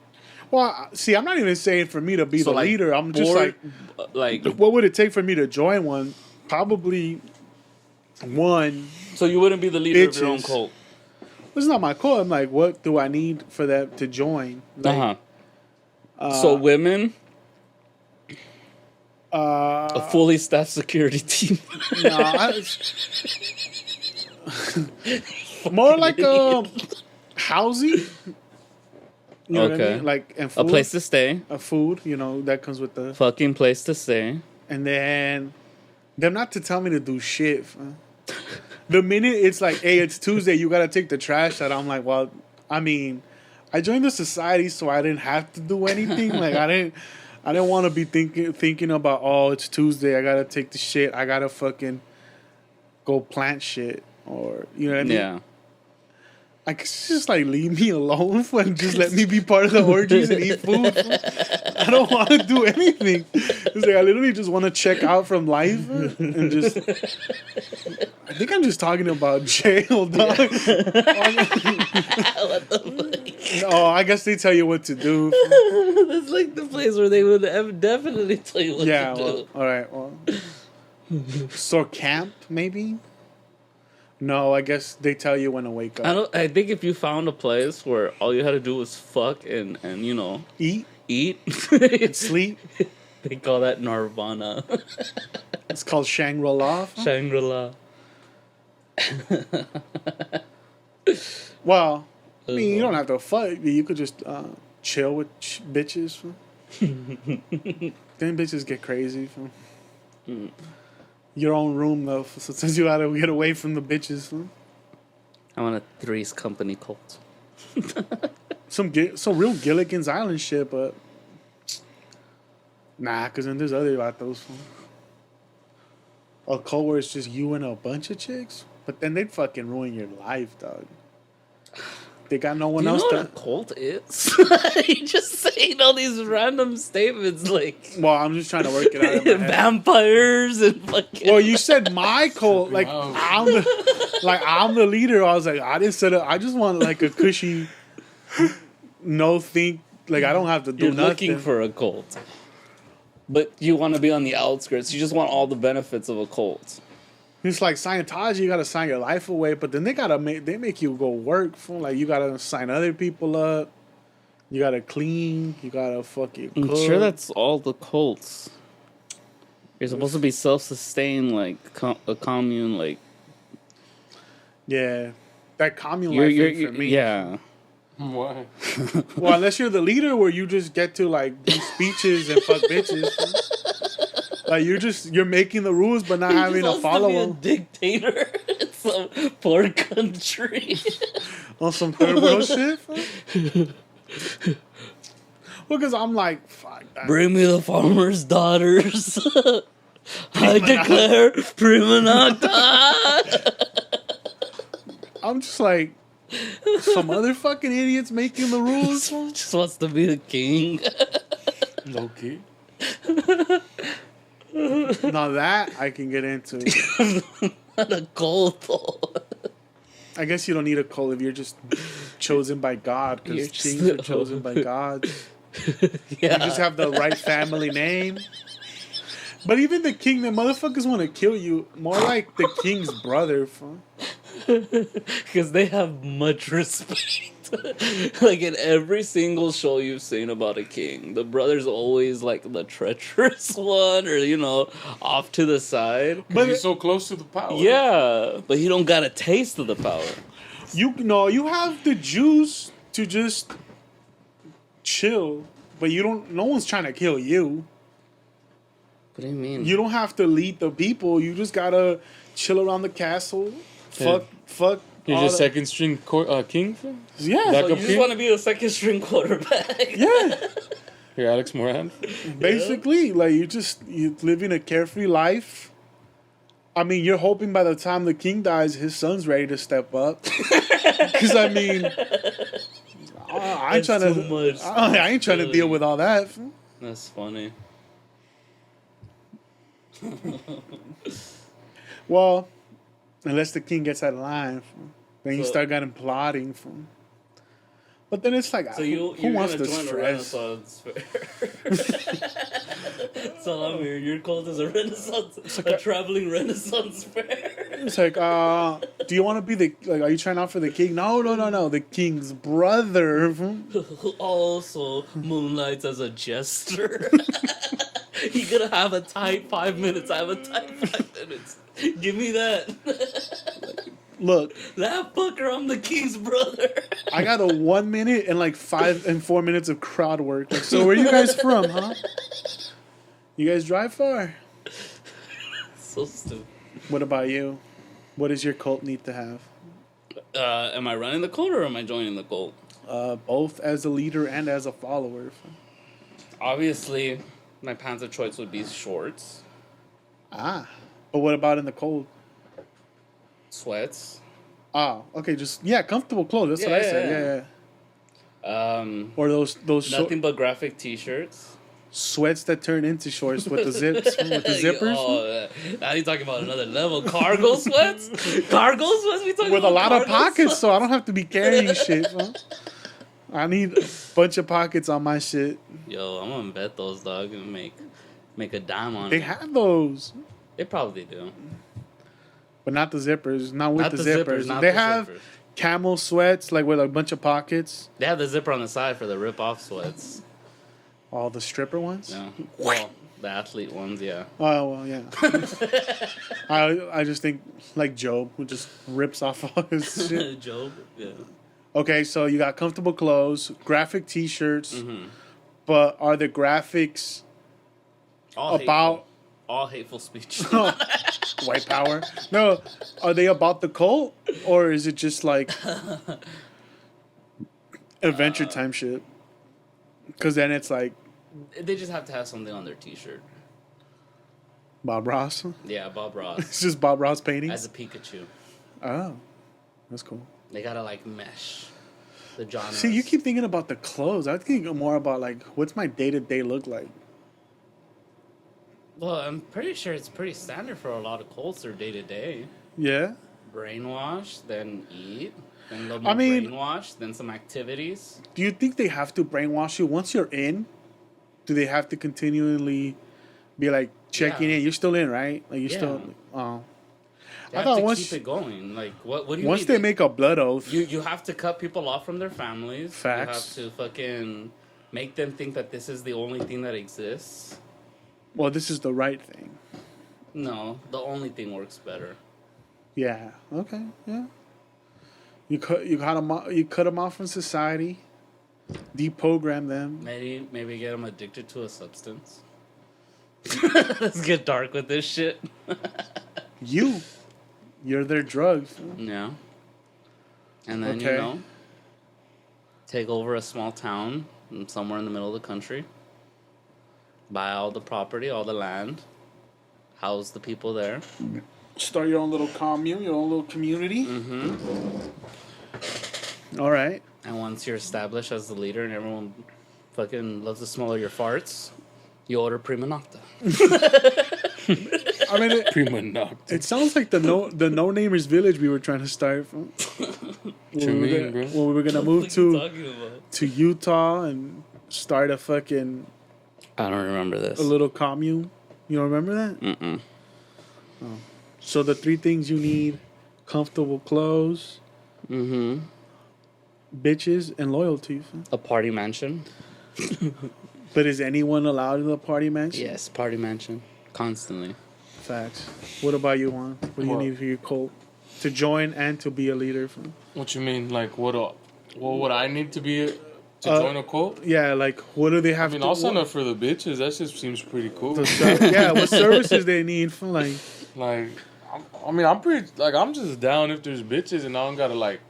Well, see, I'm not even saying for me to be So, the like, leader. I'm just board- like, like, what would it take for me to join one? Probably one. so you wouldn't be the leader of your own Bitches. cult. It's not my call. I'm like, what do I need for that to join? Like, So women, uh, a fully staffed security team. no, more like housing. You know what I Okay. mean? Like and A food, place to stay. food. You know that comes with the. Fucking place to stay. And then them not to tell me to do shit. Fam. The minute it's like, hey, it's Tuesday, you gotta take the trash out. I'm like, well, I mean, I joined the society so I didn't have to do anything. Like I didn't want to be thinking about, oh, it's Tuesday, I gotta take the shit. I gotta fucking go plant shit, or you know what I mean? Yeah. I could just like leave me alone and just let me be part of the orgies and eat food. I don't want to do anything. It's like I literally just want to check out from life and just. I think I'm just talking about jail, dog. What the fuck? Oh, I guess they tell you what to do. That's like the place where they would definitely tell you what Yeah. to do. Well, all right. Well, so camp maybe. No, I guess they tell you when to wake up. I think if you found a place where all you had to do was fuck and you know Eat, eat, sleep. they call that nirvana. It's called Shangri-La. Shangri-La. Well, I mean, you don't have to fuck. You could just chill with bitches. Then bitches get crazy. Your own room, though, so since you gotta get away from the bitches. I want a Three's Company cult. Some real Gilligan's Island shit, but nah, because then there's other vatos. A cult where it's just you and a bunch of chicks, but then they'd fucking ruin your life, dog. They got no one Do you else know to. what a cult is? You just saying all these random statements like Well, I'm just trying to work it out in my head. vampires and fucking. Well, you said my cult, like Wow. I'm the leader. I was like, I didn't set up. I just want like a cushy, no think. Like I don't have to do You're nothing. looking for a cult, but you want to be on the outskirts. You just want all the benefits of a cult. It's like Scientology. You gotta sign your life away, but then they make you go work for like you gotta sign other people up. You gotta clean. You gotta fucking cook. I'm sure that's all the cults. You're supposed to be self-sustained, like a commune, like Yeah, that commune life ain't for me. yeah. Why? Well, unless you're the leader, where you just get to like do speeches and fuck bitches. Like you're making the rules, but not having to follow be a them dictator in some poor country. on some third world shit. Well, because I'm like, fuck that. Bring me the farmer's daughters. I declare prima nocta. I'm just like, some other fucking idiots making the rules. Just wants to be the king. Low key. Now that I can get into. Not a gold though. I guess you don't need a cult if you're just chosen by God, You're because just- kings are chosen by God. Yeah. You just have the right family name. But even the king, the motherfuckers want to kill you. More like the king's brother. Because they have much respect. Like in every single show you've seen about a king, the brother's always like the treacherous one, or off to the side. But he's so close to the power. Yeah, but he don't got a taste of the power. You have the juice to just chill, but you don't. No one's trying to kill you. What do you mean? You don't have to lead the people. You just gotta chill around the castle. Fuck. You're all just the- second string king? Yeah. Back So you up just king? want to be a second string quarterback? Yeah. You're Alex Moran? Basically, like you're living a carefree life. I mean, you're hoping by the time the king dies, his son's ready to step up. Because I mean, I ain't That's trying too much to. I ain't trying to deal with all that. That's funny. Well, unless the king gets out of line, then you So- start getting plotting. But then it's like, So who you're wants gonna to join a stress? Renaissance fair. So I'm here. Your cult is a Renaissance, a traveling Renaissance fair. It's like, do you want to be are you trying out for the king? No, the king's brother. Who also moonlights as a jester. You're gonna have a tight 5 minutes. I have a tight 5 minutes. Give me that. Look, That fucker, I'm the king's brother. I got a 1 minute and like 5 and 4 minutes of crowd work. Like, so where you guys from, huh? You guys drive far? So stupid. What about you? What does your cult need to have? Am I running the cult or am I joining the cult? Both as a leader and as a follower. Obviously, my pants of choice would be shorts, But what about in the cold? sweats. Okay, just comfortable clothes. That's what I said. Yeah. Or those Nothing but graphic T-shirts. sweats that turn into shorts with the zips, with the zippers, Oh, now you're talking about another level. Cargo sweats? Cargo sweats? We talking with a about lot of cargo pockets, sweats? so I don't have to be carrying shit. Huh? I need a bunch of pockets on my shit. Yo, I'm gonna bet those, dog, and make a dime on They it. have those, They probably do. but not the zippers. Not with Not the the zippers. zippers, not They the have zippers. camel sweats, like with a bunch of pockets. They have the zipper on the side for the rip-off sweats. All the stripper ones. Yeah. Well, the athlete ones, yeah. Oh well, yeah. I just think like Job, who just rips off all his shit. Job, yeah. Okay, so you got comfortable clothes, graphic T-shirts, Mm-hmm. but are the graphics about all hateful speech. white power? No, are they about the cult, or is it just like Adventure Time shit? Because then it's like They just have to have something on their T-shirt. Bob Ross. Yeah, Bob Ross It's just Bob Ross as paintings. a Pikachu. Oh, that's cool. They gotta like mesh the genres. See, you keep thinking about the clothes. I think more about like what's my day-to-day look like. Well, I'm pretty sure it's pretty standard for a lot of cults. Their day to day. Yeah. Brainwash, then eat, then a little I more mean- brainwash, then some activities. Do you think they have to brainwash you once you're in? Do they have to continually be like checking Yeah. in? You're still in, right? Like you Yeah. still. Oh. They I have thought to once keep it going. Like what do you once mean? they make a blood oath. You have to cut people off from their families. Facts. You have to fucking make them think that this is the only thing that exists. Well, this is the right thing. No, the only thing works better. Yeah. Okay. Yeah. You cut them off from society. Deprogram them. Maybe get them addicted to a substance. Let's get dark with this shit. You're their drugs. Yeah. And then, Okay. take over a small town somewhere in the middle of the country. Buy all the property, all the land. house the people there. Start your own little commune, your own little community. Mm-hmm. All right. And once you're established as the leader and everyone fucking loves the smell of your farts, you order prima nocta. I mean, Prima nocta. it sounds like the NoNamers village we were trying to start from. What you mean, bro? When we were gonna move to Utah and start a fucking I don't remember this. a little commune. You don't remember that? Mm-mm. So the 3 things you need: comfortable clothes, Mm-hmm. bitches, and loyalty. A party mansion. But is anyone allowed in the party mansion? Yes, party mansion. Constantly. Facts. What about you, Juan? What do you What? need for your cult to join and to be a leader? What you mean? Like, what would I need to be to join a cult? Yeah, like what do they I have mean, to? I'll sign up for the bitches. That just seems pretty cool. Yeah, what services they need for like? Like, I'm pretty, like, I'm just down if there's bitches and I don't gotta, like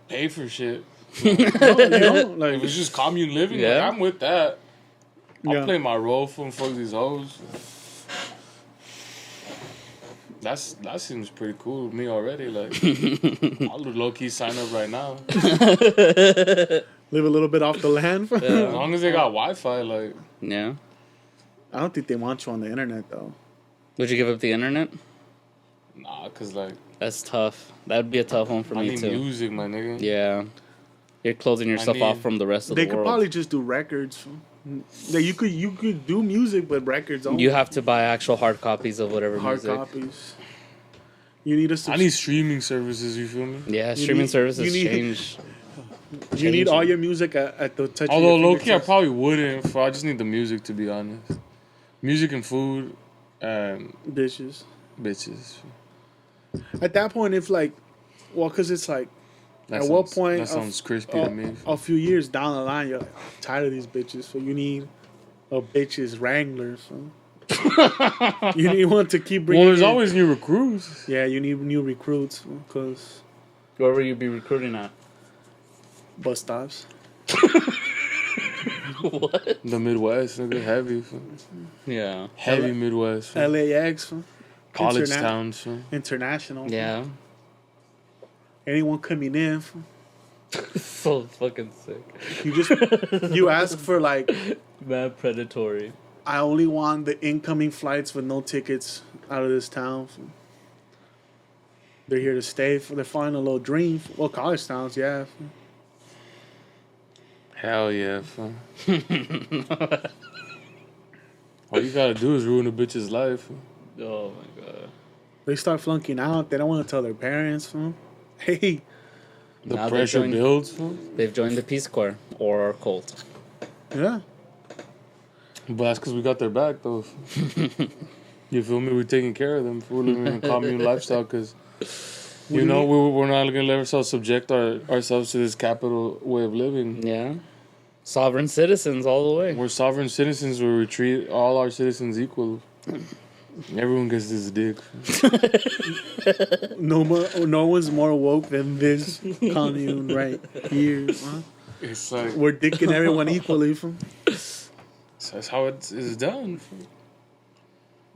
pay for shit. No, you know, If like it's just commune living, Yeah. like, I'm with that. I'll Yeah. play my role for fuck these hoes. That seems pretty cool to me already. Like, I'll low key sign up right now. live a little bit off the land. As long as they got Wi-Fi, like, Yeah. I don't think they want you on the internet though. Would you give up the internet? nah, cause like That's tough. That would be a tough one for I me need too. music, my nigga. Yeah. You're closing yourself need- off from the rest of They the could world. probably just do records. Yeah, you could do music, but records only. You have to buy actual hard copies of whatever hard music. copies. You need a. I need streaming services. You feel me? Yeah, You streaming need- services you need- change. You need all your music at the touch. Although of your low key, I fingertips. probably wouldn't. I just need the music, to be honest. Music and food and Bitches. bitches. At that point, if like, well, because it's like, That at what sounds- point? That sounds crispy to me. A few years down the line, you're like, I'm tired of these bitches. So you need a bitches wrangler. So. You need one to keep bringing. Well, there's in- always new recruits. Yeah, you need new recruits because Whoever you be recruiting at. bus stops. What? The Midwest, nigga, heavy. Yeah. Heavy Midwest. LAX. College Interna- towns. So. International. Yeah. Anyone coming in, So fucking sick. you ask for like, Mad predatory. I only want the incoming flights with no tickets out of this town. They're here to stay. They're flying a little dream. Well, college towns, yeah. Hell yeah. Fool. All you gotta do is ruin a bitch's life. Oh my god. They start flunking out. They don't want to tell their parents. Hey, The Now pressure they're doing- builds. Fool. They've joined the Peace Corps or our cult. yeah. But that's because we got their back, though. You feel me? We're taking care of them. We're living in a commune lifestyle because, you know, we're not going to let ourselves subject ourselves to this capital way of living. Yeah. Sovereign citizens all the way. We're sovereign citizens. We treat all our citizens equal. Everyone gets this dick. No one's more woke than this commune right here. Huh? It's like, We're dicking everyone equally. that's how it is done.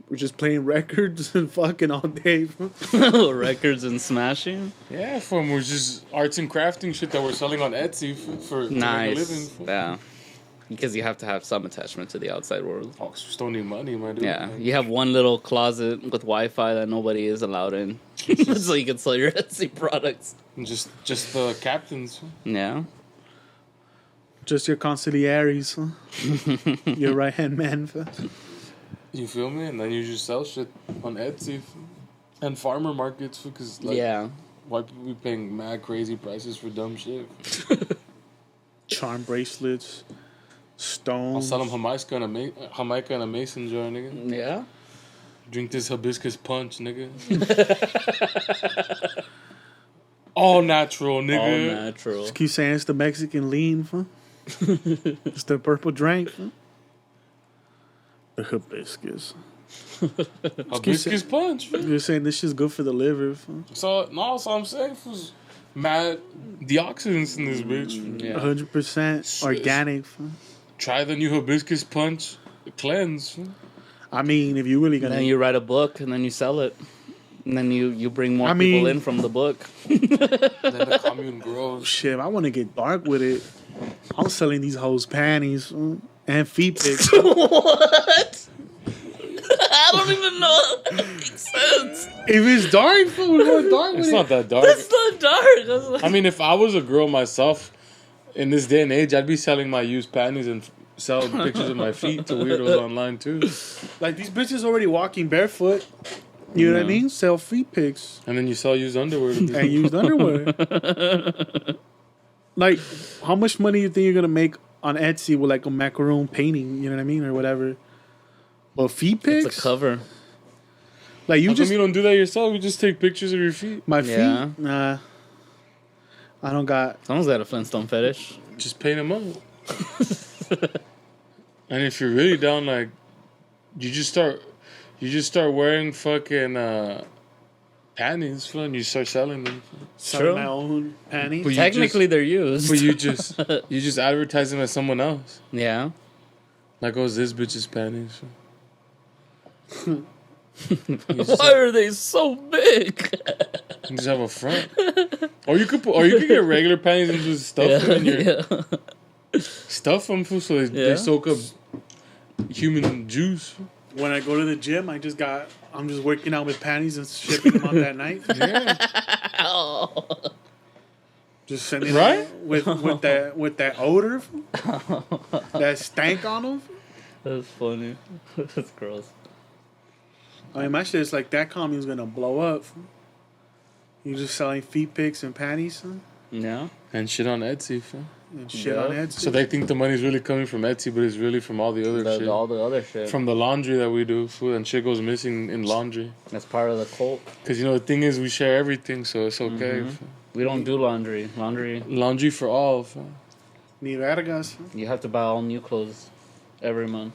We're just playing records and fucking all day. Records and smashing. Yeah, we're just arts and crafting shit that we're selling on Etsy for to make a living. Nice. Yeah. Because you have to have some attachment to the outside world. Oh, 'cause we still need money, my dude. Yeah. You have one little closet with Wi-Fi that nobody is allowed in. So you can sell your Etsy products. And just the captains. Yeah. Just your consiglieres. Your right hand man. You feel me? And then you just sell shit on Etsy and farmer markets because like Yeah. why people be paying mad crazy prices for dumb shit? Charm bracelets. I'll Stones. sell them Jamaica and a mason jar, nigga. Yeah. Drink this hibiscus punch, nigga. All natural, All nigga. natural. Keep saying it's the Mexican lean. It's the purple drink. The hibiscus. Hibiscus punch. You're saying this shit's good for the liver. So I'm saying was mad deoxidants in this bitch. Yeah. 100% organic. Try the new hibiscus punch cleanse. I mean, if you really And gonna, then you write a book, and then you sell it. And then you bring more I people mean- in from the book. Then the commune grows. shit, I want to get dark with it. I'm selling these hoes panties and feet pics. What? I don't even know how that makes sense. If it's dark, fool, we're going dark with It's it. not that dark. That's not dark. That's like, I mean, if I was a girl myself, in this day and age, I'd be selling my used panties and sell pictures of my feet to weirdos online too. Like these bitches already walking barefoot. You know what I mean? Sell feet pics And then you sell used underwear. To people. and used underwear. Like, how much money you think you're gonna make on Etsy with like a macaroon painting? You know what I mean, or whatever. But feet pics, it's a cover. like you How come just you don't do that yourself? You just take pictures of your feet. my Yeah. feet. Nah, I don't got. Someone's got a Flintstone fetish. Just paint them up. And if you're really down, like, you just start wearing fucking panties, and you start selling them. Selling True. my own panties. But you Technically, they're used. But you just advertise them as someone else. Yeah. Like, oh, this bitch's panties. Why are they so big? You just have a front. Or you could get regular panties and just stuff them in your stuff them so they soak up human juice. When I go to the gym, I'm just working out with panties and shipping them out that night. Yeah. Just sending Right? them with that odor, that stank on them. That's funny. That's gross. I mean, my shit is like that commune's gonna blow up. You just selling feet pics and panties Yeah. And shit on Etsy. Fam. and shit on Yeah. Etsy. So they think the money's really coming from Etsy, but it's really from all the other shit. All the other shit. From the laundry that we do, food, and shit goes missing in laundry. That's part of the cult. Because, the thing is, we share everything, so it's okay. We don't do laundry. Laundry for all. Fam. Ni vergas. You have to buy all new clothes every month.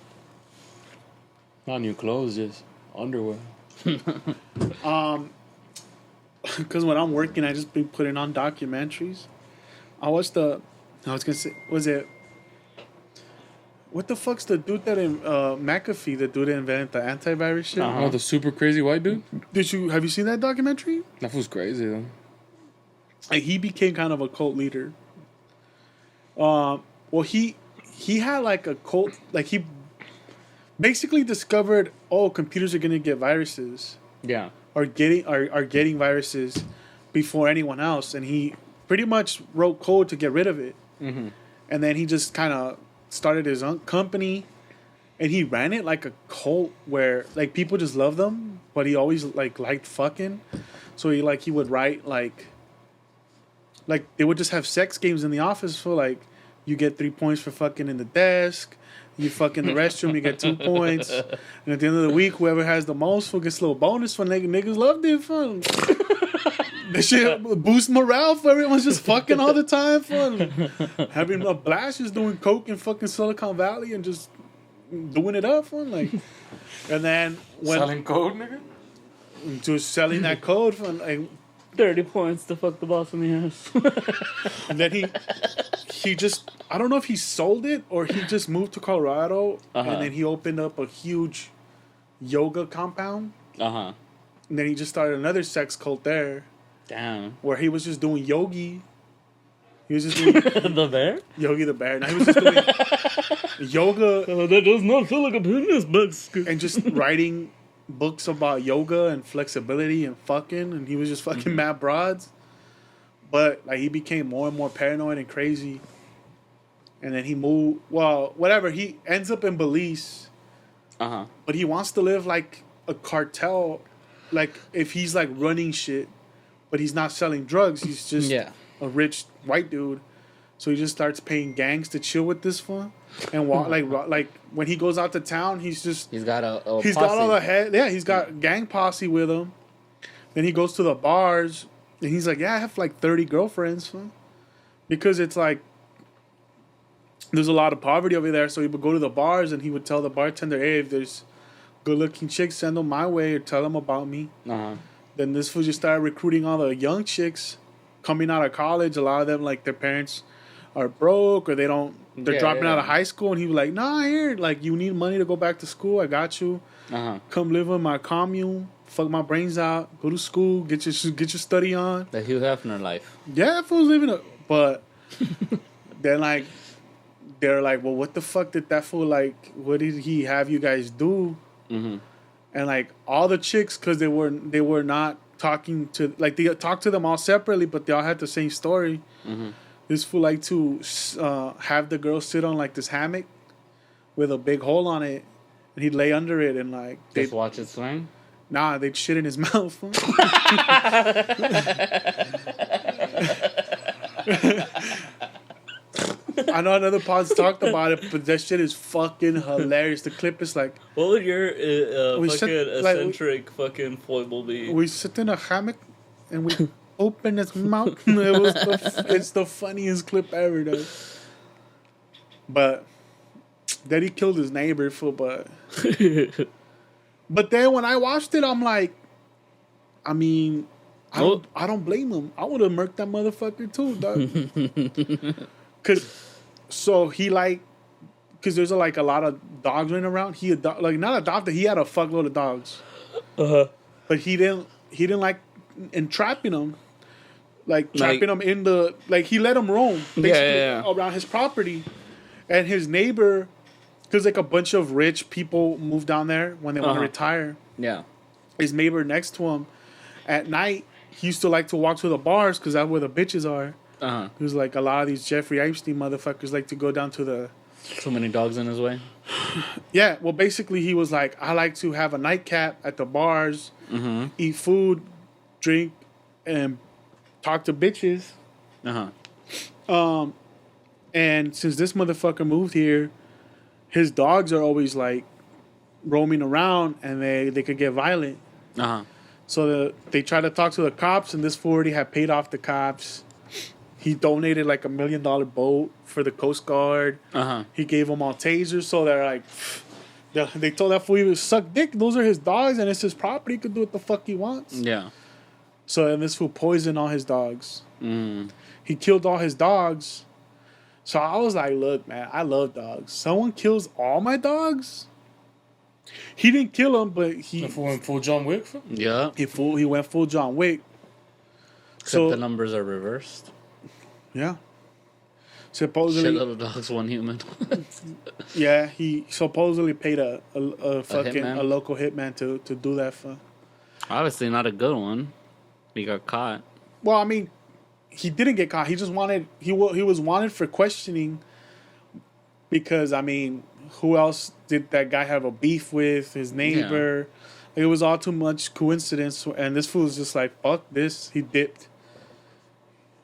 Not new clothes, just underwear. Because when I'm working, I just be putting on documentaries. I was gonna say, was it? What the fuck's the dude that in McAfee, the dude that invented the antivirus shit? Uh-huh. Oh, the super crazy white dude? Have you seen that documentary? That was crazy, though. Like he became kind of a cult leader. Well, he had like a cult, like he basically discovered, computers are gonna get viruses. Yeah. Are getting viruses before anyone else, and he pretty much wrote code to get rid of it. Mm-hmm. And then he just kind of started his own company, and he ran it like a cult where like people just loved him, but he always liked fucking. So he would write like they would just have sex games in the office for like you get 3 points for fucking in the desk. You fuck in the restroom, you get 2 points. And at the end of the week, whoever has the most gets a little bonus for niggas loved it, fun. That shit boosts morale for everyone's just fucking all the time, fun. Having a blast, just doing coke in fucking Silicon Valley and just doing it up, fun. Like, and then when Selling code, nigga? just selling that code, fun. Like, 30 points to fuck the boss in the ass. and then he just, I don't know if he sold it or he just moved to Colorado, and then he opened up a huge yoga compound. Uh-huh. And then he just started another sex cult there Damn. where he was just doing yogi. He was just doing The bear? Yogi the Bear. Now he was just doing yoga That does not feel like a penis, but... and just writing books about yoga and flexibility and fucking, and he was just fucking mad broads. But like he became more and more paranoid and crazy. And then he moved, he ends up in Belize. Uh-huh. But he wants to live like a cartel, like if he's like running shit, but he's not selling drugs. He's just a rich white dude. So he just starts paying gangs to chill with this one, and like when he goes out to town, he's got all the head. Yeah, he's got gang posse with him. Then he goes to the bars, and he's like, I have like 30 girlfriends, fun. Because it's like there's a lot of poverty over there. So he would go to the bars, and he would tell the bartender, hey, if there's good-looking chicks, send them my way or tell them about me. Uh-huh. Then this fool just started recruiting all the young chicks coming out of college. A lot of them, like their parents are broke or they're dropping out of yeah. high school, and he was like, "Nah, here, like you need money to go back to school. I got you. Come live in my commune. Fuck my brains out. Go to school. Get your study on." The Hugh Hefner life. Yeah, fool's living it, but then like they're like, "Well, what the fuck did that fool like? What did he have you guys do?" Mm-hmm. And like all the chicks, because they were not talking to, like, they talked to them all separately, but they all had the same story. Mm-hmm. This fool like to have the girl sit on like this hammock with a big hole on it, and he'd lay under it and like Just watch it swing. nah, they'd shit in his mouth. I know another pod's talked about it, but that shit is fucking hilarious. The clip is like, What would your We fucking said, like, eccentric fucking foible be? we sit in a hammock and we open his mouth. It's the funniest clip ever, though. But then he killed his neighbor, fool. But then when I watched it, I'm like, I mean, I don't blame him. I would have murked that motherfucker too, dog. Cause there's like a lot of dogs running around. He not adopted. He had a fuckload of dogs. But he didn't like entrapping them. Like trapping them in the, like, he let them roam basically around his property. And his neighbor, because like a bunch of rich people move down there when they want to retire. Yeah. His neighbor next to him, at night, he used to like to walk to the bars because that's where the bitches are. He was like, a lot of these Jeffrey Epstein motherfuckers like to go down to the... So many dogs in his way? Yeah, well, basically, he was like, I like to have a nightcap at the bars, eat food, drink, and talk to bitches. And since this motherfucker moved here, his dogs are always like roaming around, and they could get violent. So they tried to talk to the cops, and this fool already had paid off the cops. He donated like $1 million boat for the Coast Guard. He gave them all tasers, so they're like, they told that fool he was suck dick. Those are his dogs, and it's his property. He could do what the fuck he wants. Yeah. So then this fool poisoned all his dogs. He killed all his dogs. So I was like, look, man, I love dogs. Someone kills all my dogs? He didn't kill him, but he went full John Wick? Yeah. he went full John Wick. Except the numbers are reversed. Yeah. Supposedly, Shitload of dogs, one human. yeah, he supposedly paid a fucking hitman? a local hitman to do that for. Obviously not a good one. He got caught. Well, I mean, he didn't get caught. He just wanted he was wanted for questioning. Because I mean, who else did that guy have a beef with? His neighbor. Yeah. It was all too much coincidence, and this fool was just like, fuck this. He dipped.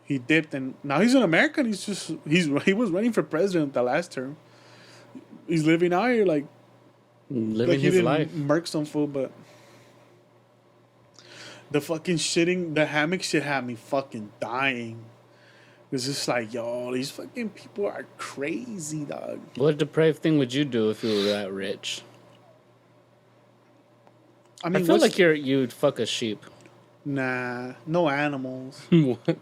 And now he's an American. He was running for president the last term. He's living out here like living his life. Murk some fool, but the fucking the hammock shit had me fucking dying. It's just like, yo, these fucking people are crazy, dog. What depraved thing would you do if you were that rich? I mean, I feel like you'd fuck a sheep. Nah, no animals. What? Why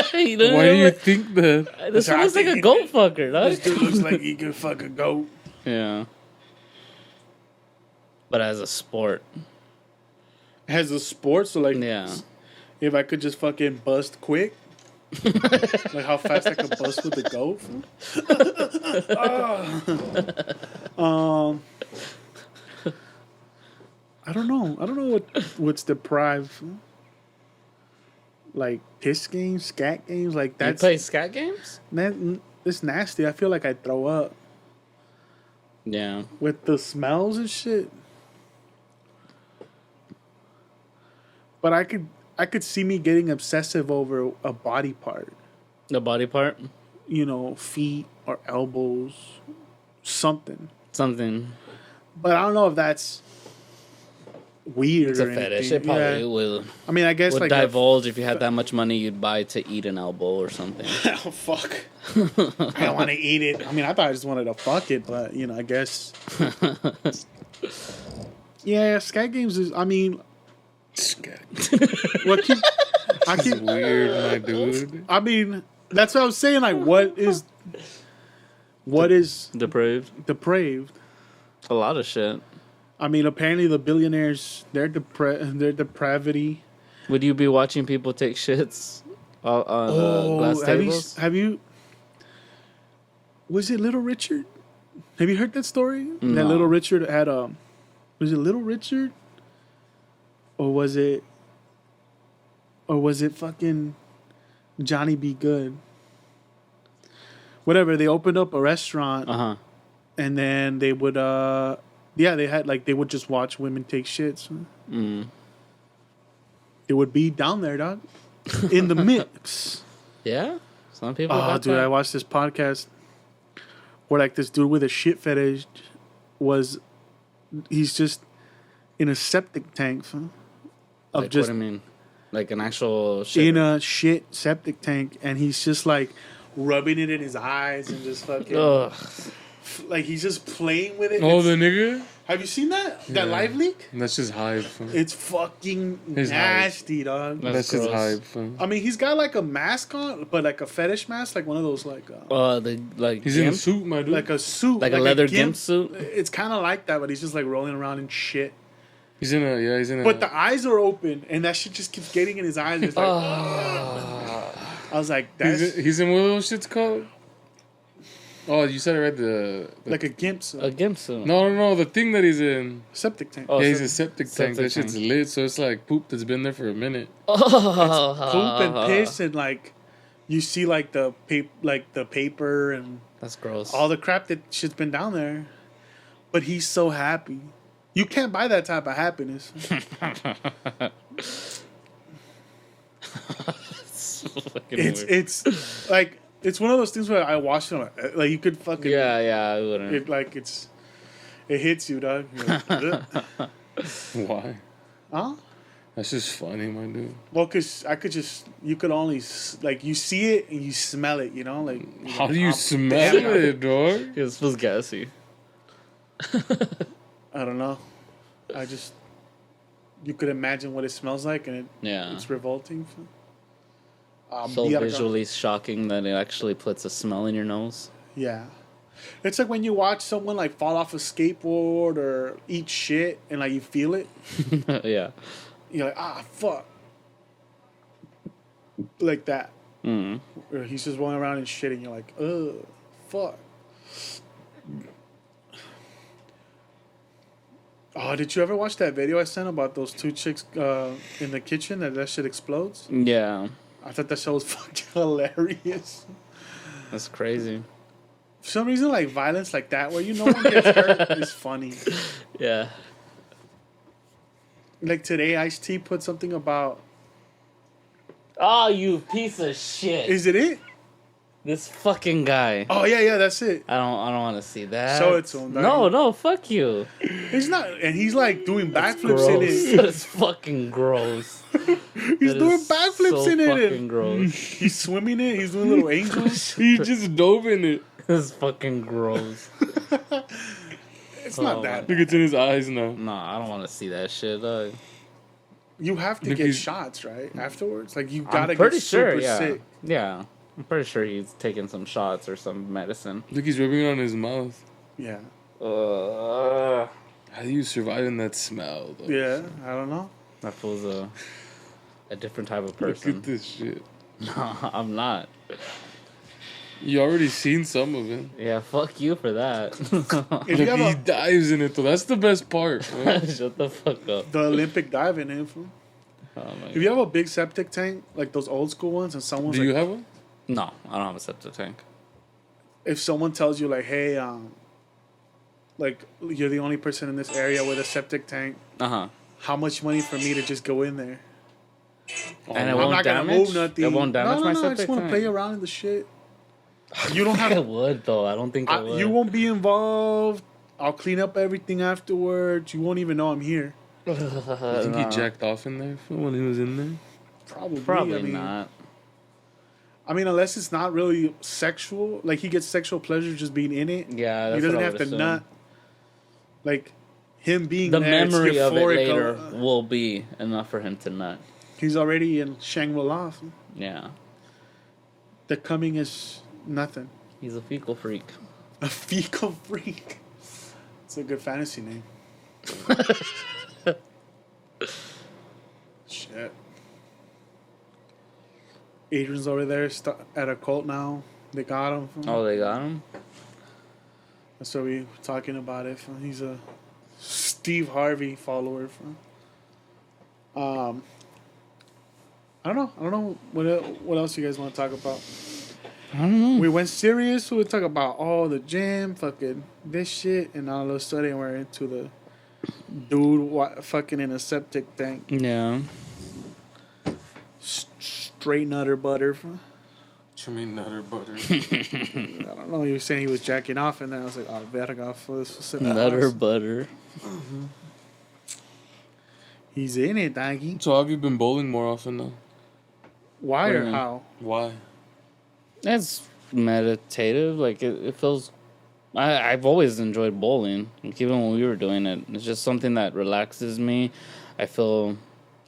do you think that? This one looks like a goat fucker, dog. This dude looks like he could fuck a goat. Yeah. But as a sport. As a sport, so like, yeah. If I could just fucking bust quick. Like how fast I could bust with the goat. I don't know what's deprived. Like piss games, scat games, like that. You play scat games? Man, it's nasty. I feel like I'd throw up. Yeah. With the smells and shit. But I could see me getting obsessive over a body part. The body part? You know, feet or elbows, something. But I don't know if that's weird. It's a fetish. It probably will. I mean, I guess would like divulge if you had that much money you'd buy to eat an elbow or something. Oh fuck! I don't want to eat it. I mean, I thought I just wanted to fuck it, but you know, I guess. Yeah, scat games is. I mean, scat. What? I keep weird, my dude. I mean, That's what I was saying. Like, what is Depraved. A lot of shit. I mean, apparently the billionaires, their depravity. Would you be watching people take shits on glass tables? Have you? Was it Little Richard? Have you heard that story? No. That Little Richard had was it Little Richard? Or was it fucking Johnny B. Good? Whatever, they opened up a restaurant. Uh-huh. And then they would they had they would just watch women take shits. Mm. It would be down there, dog. In the mix. Yeah? Some people Oh, got dude, that. I watched this podcast where this dude with a shit fetish he's just in a septic tank of Like, just what do you mean? Like an actual shit? in a shit septic tank, and he's just rubbing it in his eyes and just fucking Ugh. he's just playing with it. Oh, the nigga? Have you seen that? That Yeah. live leak? That's just hype. Fam. It's fucking His nasty, dog. That's That's just gross. hype. Fam. I mean, he's got a mask on, but a fetish mask, one of those He's in a gimp? suit, my dude. a suit, Like a leather gimp suit? It's kind of like that, but he's just rolling around in shit. He's in a. But the eyes are open, and that shit just keeps getting in his eyes. It's I was like, that's He's in what are those shits called? Oh, you said it right. The like a gimp suit. A gimp suit. No, the thing that he's in. Septic tank. Oh, Yeah, he's a septic tank. septic That shit's tank. lit, so it's like poop that's been there for a minute. Poop and piss, and you see the paper and That's gross. all the crap that shit's been down there. But he's so happy. You can't buy that type of happiness. It's it's one of those things where I watch it. You could fucking yeah, I wouldn't. It hits you, dog. You're like, "Ugh." Why? Huh? That's just funny, my dude. Well, cause you could only you see it and you smell it. How do you smell it, dog? It feels gassy. I don't know. You could imagine what it smells like, and it's revolting. So visually shocking that it actually puts a smell in your nose. Yeah. It's like when you watch someone fall off a skateboard or eat shit and you feel it. Yeah. You're like, fuck. Like that. Mm. Or he's just rolling around in shit and you're like, ugh, fuck. Oh, did you ever watch that video I sent about those two chicks in the kitchen that shit explodes? Yeah. I thought that show was fucking hilarious. That's crazy. For some reason, violence like that, where one gets hurt, is funny. Yeah. Today, Ice-T put something about... Oh, you piece of shit. Is it? This fucking guy. Oh, yeah, that's it. I don't want to see that. Show it to him. No, fuck you. He's not... And he's, doing backflips in it. That's fucking gross. He's doing backflips in it. Fucking gross. He's swimming in it. He's doing little angels. He just dove in it. This is fucking gross. It's not that. Look, it's in his eyes now. Nah, I don't want to see that shit. Dog. You have to Look, get he's- shots, right? Afterwards? You gotta I'm pretty get sure. super Yeah. sick. Yeah. I'm pretty sure he's taking some shots or some medicine. Look, he's rubbing it on his mouth. Yeah. Uh, How do you survive in that smell, though? Yeah, I don't know. that feels a different type of Look person. at this shit. No, I'm not. You already seen some of it. Yeah, fuck you for that. If Look, you he have dives in it, though. That's the best part. Man. Shut the fuck up. the Olympic diving info. Oh my If you have a big septic tank, those old school ones, and someone's Do you have one? No, I don't have a septic tank. if someone tells you hey, you're the only person in this area with a septic tank, Uh-huh. how much money for me to just go in there? And it I'm won't not gonna damage? move nothing. It won't damage no, my I septic just want to tank? play around in the shit. You don't I have. would, though. I don't think I would. You won't be involved. I'll clean up everything afterwards. You won't even know I'm here. I think he jacked off in there when he was in there. Probably I mean, not. I mean, unless it's not really sexual, he gets sexual pleasure just being in it. Yeah, that's He doesn't what I have would to assume. nut. Him being The there, it's memory of it euphoric. later will be enough for him to nut. He's already in Shangri-La. Yeah. The coming is nothing. He's a fecal freak. A fecal freak. It's a good fantasy name. Shit. Adrian's over there at a cult now. They got him. Oh, they got him? That's what we were talking about it. He's a Steve Harvey follower. I don't know. What else you guys want to talk about? I don't know. We went serious. We talk about the gym, fucking this shit, and all of a sudden we're into the dude fucking in a septic tank. Yeah. Straight nutter butter. What you mean nutter butter? I don't know. He was saying he was jacking off, and then I was like, "Oh, verga, Nutter butter. Mm-hmm. He's in it, doggy." So have you been bowling more often now? Why or how? Why? It's meditative. Like, it feels... I've always enjoyed bowling. Like, even when we were doing it. It's just something that relaxes me. I feel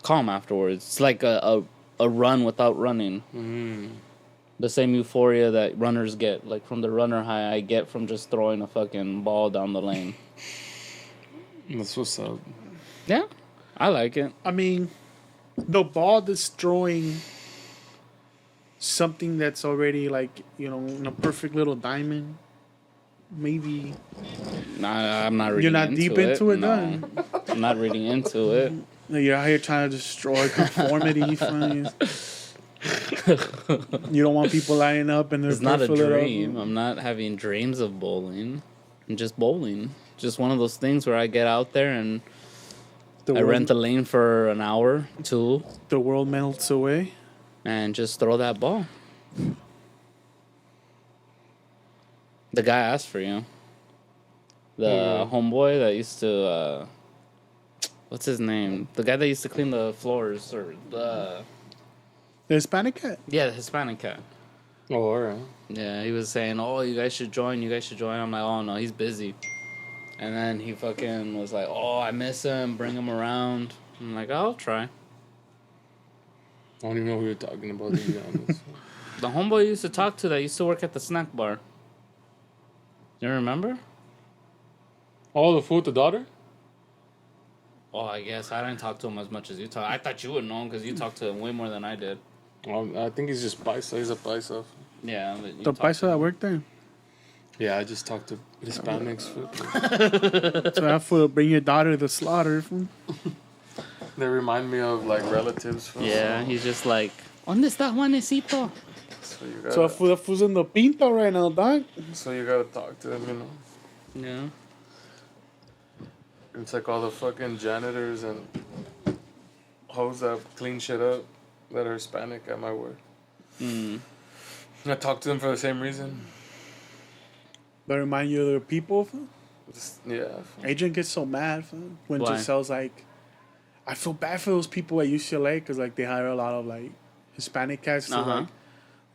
calm afterwards. It's like a run without running. Mm. The same euphoria that runners get. Like, from the runner high I get from just throwing a fucking ball down the lane. That's what's up. Yeah, I like it. I mean, the ball destroying something that's already like, in a perfect little diamond. Maybe I'm not reading you're not deep into it. No, Then I'm not reading into it. you're out here trying to destroy conformity. You don't want people lining up and It's not a dream. I'm not having dreams of bowling. I'm just bowling. Just one of those things where I get out there and I rent the lane for an hour, 2. The world melts away. And just throw that ball. The guy asked for you. The homeboy that used to... what's his name? The guy that used to clean the floors. Or the Hispanic cat? Yeah, the Hispanic cat. Oh, alright. Yeah, he was saying, you guys should join. I'm like, oh, no, he's busy. And then he fucking was like, I miss him. Bring him around. I'm like, I'll try. I don't even know who you're talking about, to be honest. The homeboy you used to talk to that used to work at the snack bar. You remember? Oh, the fool with the daughter? Oh, I guess. I didn't talk to him as much as you talk. I thought you would know him because you talked to him way more than I did. I think he's just paisa. He's a paisa. Yeah. The paisa that worked there? Yeah, I just talked to Hispanics. So that fool bring your daughter to the slaughter. They remind me of, like, relatives. Yeah, he's just like, ¿Dónde está Juanesito? So that fool's in the pinta right now, dog. So you gotta talk to them, Yeah. It's like all the fucking janitors and hoes that clean shit up that are Hispanic at my work. I talk to them for the same reason. That remind you of their people. Yeah. Adrian gets so mad when Why? Giselle's like, I feel bad for those people at UCLA because like they hire a lot of like Hispanic cats to like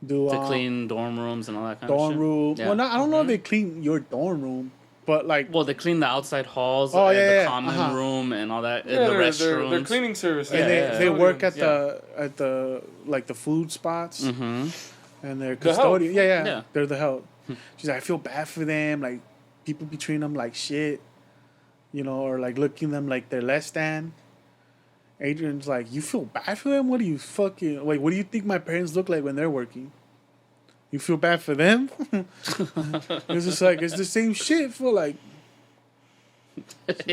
do to clean dorm rooms and all that kind of dorm shit. room. Yeah. Well, I don't know if they clean your dorm room, but like they clean the outside halls, yeah, the common room, and all that. Yeah, the they're restrooms. cleaning services. and they work at Yeah. the like the food spots Mm-hmm. and they're The help. custodian. Yeah, Yeah. they're the help. She's like, I feel bad for them. Like people be treating them like shit, or like looking them like they're less than. Adrian's like, you feel bad for them? What do you fucking like? What do you think my parents look like when they're working? You feel bad for them? It's just like it's the same shit for like.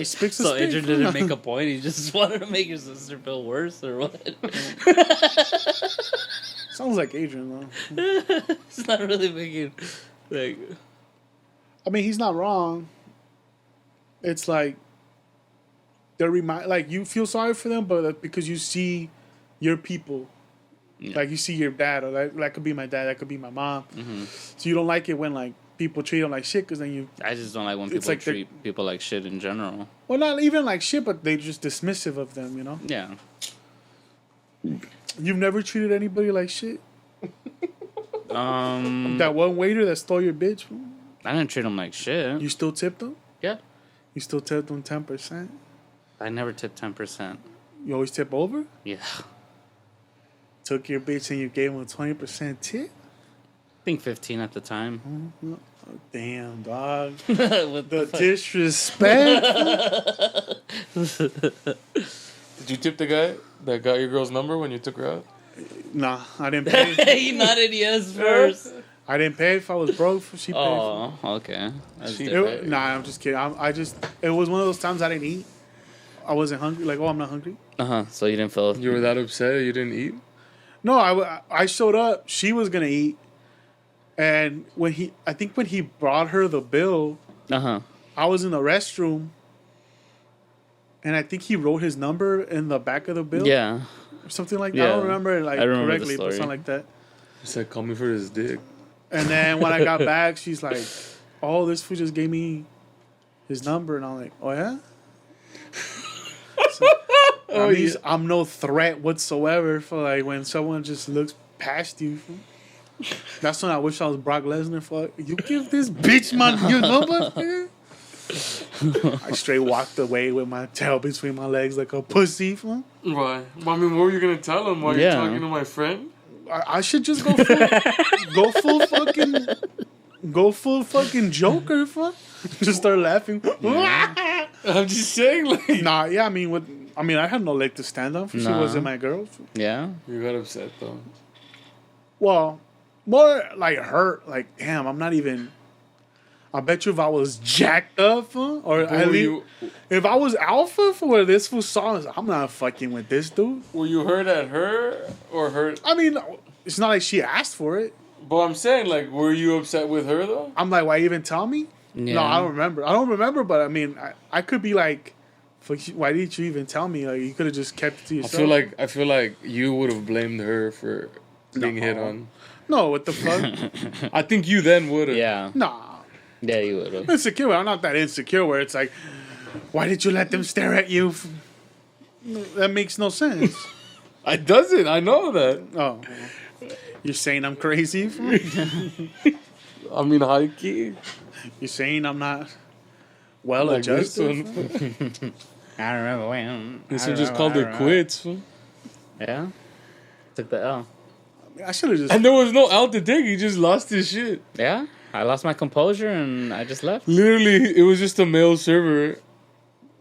Spicks So Adrian didn't make a point. He just wanted to make his sister feel worse, or what? Sounds like Adrian though. It's not really making like. I mean, he's not wrong. It's like they're like you feel sorry for them, but because you see your people, like you see your dad, or that could be my dad, that could be my mom. Mm-hmm. So you don't like it when like people treat them like shit, because then you. I just don't like when It's people like treat people like shit in general. Well, not even like shit, but they're just dismissive of them. Yeah. You've never treated anybody like shit. That one waiter that stole your bitch. I didn't treat him like shit. You still tipped them? Yeah. You still tipped them 10%? I never tipped 10%. You always tip over? Yeah. Took your bitch and you gave them a 20% tip? think 15 at the time. Damn, dog. What The fuck? disrespect. Did you tip the guy that got your girl's number when you took her out? Nah, I didn't pay. He nodded yes first. I didn't pay if I was broke. She paid. Oh, okay. That's She- different. Nah, I'm just kidding. It was one of those times I didn't eat. I wasn't hungry. Like, oh, I'm not hungry. So you didn't feel. You were that upset you didn't eat? No, I showed up. She was gonna eat, and when he brought her the bill, I was in the restroom, and I think he wrote his number in the back of the bill. Yeah. Or something like that. I Yeah. don't remember it I remember the correctly, but story. something like that. He said, call me for his dick. And then when I got back, she's like, "Oh, this fool just gave me his number," and I'm like, "Oh yeah." So, that means I'm no threat whatsoever for like when someone just looks past you. That's when I wish I was Brock Lesnar. For you give this bitch your number. Nigga? I straight walked away with my tail between my legs like a pussy. Fool. Why? I mean, what were you going to tell him while Yeah. you're talking to my friend? I should just go full fucking Joker. Fool. Just start laughing. I'm just saying, like... Nah, yeah, I mean, I had no leg to stand on. She Nah. wasn't my girl. Yeah. You got upset, though. Well, more like hurt. Like, damn, I'm not even. I bet you if I was jacked up, or at least if I was alpha for where this fool saw, I'm not fucking with this dude. Were you hurt at her or hurt... I mean, it's not like she asked for it. But I'm saying, like, were you upset with her, though? I'm like, why even tell me? Yeah. No, I don't remember. But I mean, I could be like, fuck you, why didn't you even tell me? Like, you could have just kept it to yourself. I feel like you would have blamed her for being hit on. No, what the fuck? I think you then would have. Yeah. Nah. Yeah, you would have. Insecure. I'm not that insecure where it's like, why did you let them stare at you? That makes no sense. It doesn't. I know that. Oh. You're saying I'm crazy? I mean, high key. You're saying I'm not well Like this adjusted? one. I don't remember when. This one just called it quits. Fool. Yeah. Took the L. I should have just. And there was no out to take. He just lost his shit. Yeah. I lost my composure and I just left. Literally, it was just a male server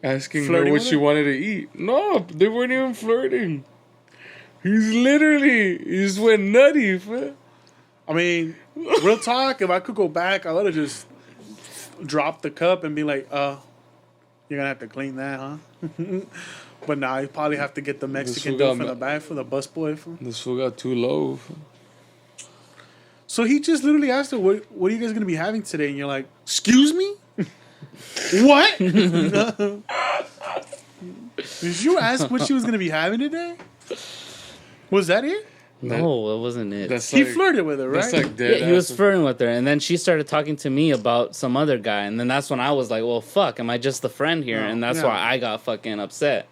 asking Flirting her what with she her? wanted to eat. No, they weren't even flirting. He just went nutty. Fool. I mean, real talk, if I could go back, I would have just dropped the cup and be like, you're going to have to clean that, huh? But now you probably have to get the Mexican fool dude got from ma- the back for the busboy. This fool got too low. Fool. So he just literally asked her, what are you guys going to be having today? And you're like, excuse me? What? Did you ask what she was going to be having today? Was that it? No, it wasn't it. That's He like, flirted with her, right? That's like dead. Yeah, he was ass. flirting with her, and then she started talking to me about some other guy, and then that's when I was like, "Well, fuck, am I just the friend here?" No, And that's yeah. why I got fucking upset.